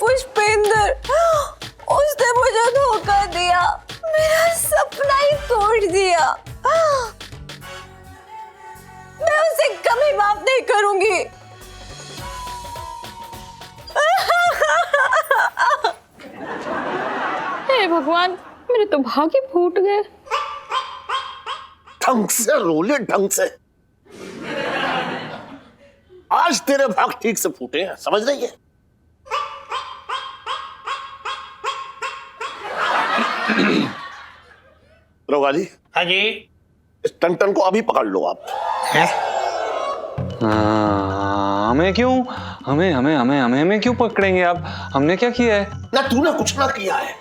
A: पुष्पेंद्र, उसने मुझे धोखा दिया, मेरा सपना ही तोड़ दिया। मैं उसे कभी माफ नहीं करूंगी।
G: हे भगवान, मेरे तो भाग्य फूट गए।
C: ढंग से रोले, ढंग से। आज तेरे भाग ठीक से फूटे हैं, समझ रही है? रोगा जी।
H: हाँ जी।
C: इस टन को अभी पकड़ लो आप।
J: हमें क्यों? हमें हमें हमें हमें हमें क्यों पकड़ेंगे आप? हमने क्या किया है?
C: ना तूने कुछ ना किया है।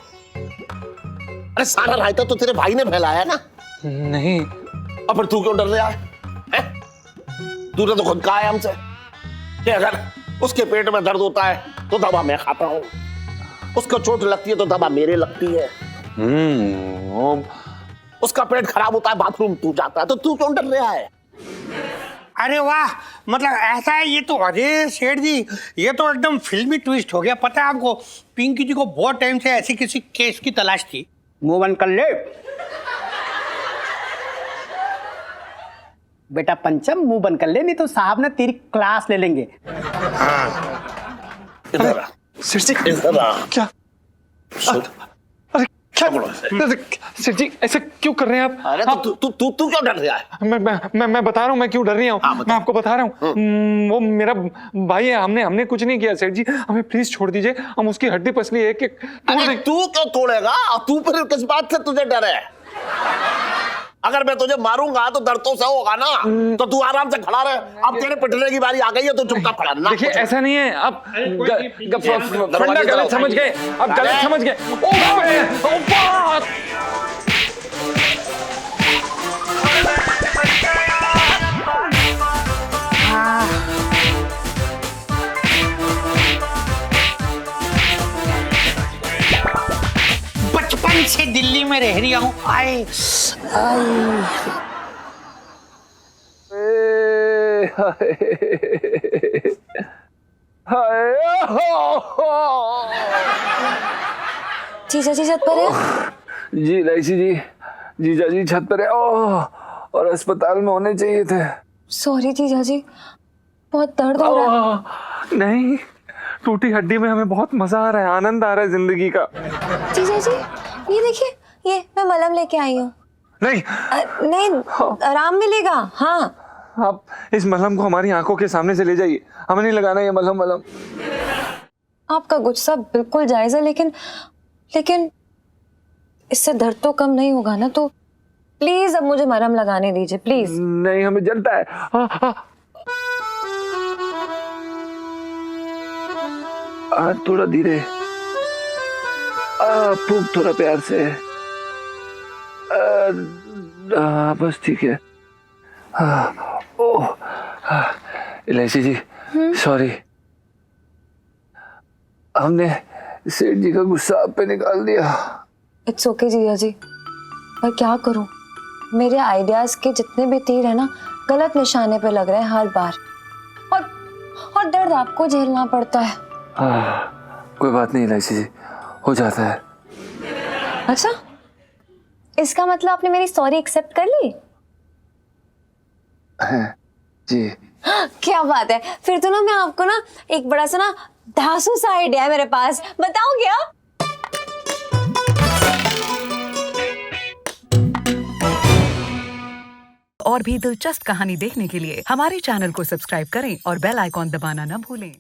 C: अरे सारा रायता तो तेरे भाई ने फैलाया ना।
J: नहीं।
C: और फिर तू क्यों डर रहा है? तूने तो खुद कहा है हमसे कि अगर उसके पेट में दर्द होता है तो दवा मैं खाता हूँ, उसको चोट लगती है तो दवा मेरे लगती है। उसका पेट खराब होता है बाथरूम तू जाता है, तो तू क्यों डर रहा है?
H: अरे वाह, मतलब ऐसा है ये तो। अरे सेठ जी, ये तो एकदम फिल्मी ट्विस्ट हो गया। पता है आपको, पिंकी जी को बहुत टाइम से ऐसी किसी केस की तलाश थी।
I: मुंह बंद कर ले बेटा पंचम, मुंह बंद कर ले, नहीं तो साहब ने तेरी क्लास ले लेंगे।
C: इधर आ।
B: सेठ जी
C: इधर आ।
B: क्या? अरे क्या बोलो सेठ जी, ऐसे क्यों कर रहे हैं आप?
C: अरे तू क्यों डर रहा है?
B: मैं बता रहा हूँ मैं क्यों डर रही हूँ। मैं आपको बता रहा हूँ, वो मेरा भाई है। हमने कुछ नहीं किया सेठ जी, हमें प्लीज छोड़ दीजिए। हम उसकी हड्डी पसली एक एक तोड़ देंगे।
C: तू क्यों तोड़ेगा? तू फिर किस बात से तुझे डर है? अगर मैं तुझे मारूंगा तो दर्द तो सह होगा ना, तो तू आराम से खड़ा रहे। अब तेरे पिटने की बारी आ गई है तो चुपचाप खड़ा रहना।
B: देखिए ऐसा नहीं है, आप फंडा गलत समझ गए, आप गलत समझ गए।
H: बचपन से दिल्ली में रह रही हूँ। आए
A: जीजा जी छत पर है?
J: जी लाइसी जी, जीजा जी छत पर है। और अस्पताल में होने चाहिए थे।
A: सॉरी जीजा जी, बहुत दर्द हो रहा है।
J: नहीं, टूटी हड्डी में हमें बहुत मजा आ रहा है, आनंद आ रहा है जिंदगी का।
A: जीजा जी ये देखिए, ये मैं मलहम लेके आई हूँ।
J: नहीं
A: नहीं, आराम मिलेगा। हाँ,
J: आप इस मलहम को हमारी आंखों के सामने से ले जाइए, हमें नहीं लगाना ये मलहम।
A: आपका गुस्सा बिल्कुल जायज है, लेकिन इससे दर्द तो कम नहीं होगा ना, तो प्लीज अब मुझे मरहम लगाने दीजिए प्लीज।
J: नहीं, हमें जलता है। थोड़ा धीरे, फूंक थोड़ा प्यार से। बस ठीक है। इलायची जी सॉरी, हमने सेठ जी का गुस्सा आप पे निकाल दिया।
A: इट्स ओके जीजा जी, पर क्या करूं, मेरे आइडियाज के जितने भी तीर है ना, गलत निशाने पे लग रहे हैं हर बार, और दर्द आपको झेलना पड़ता है।
J: कोई बात नहीं इलायची जी, हो जाता है।
A: अच्छा, इसका मतलब आपने मेरी सॉरी एक्सेप्ट कर ली?
J: जी
A: क्या बात है, फिर तो ना मैं आपको ना एक बड़ा सा ना धांसू सा आइडिया है मेरे पास, बताऊं क्या?
N: और भी दिलचस्प कहानी देखने के लिए हमारे चैनल को सब्सक्राइब करें और बेल आइकॉन दबाना न भूलें।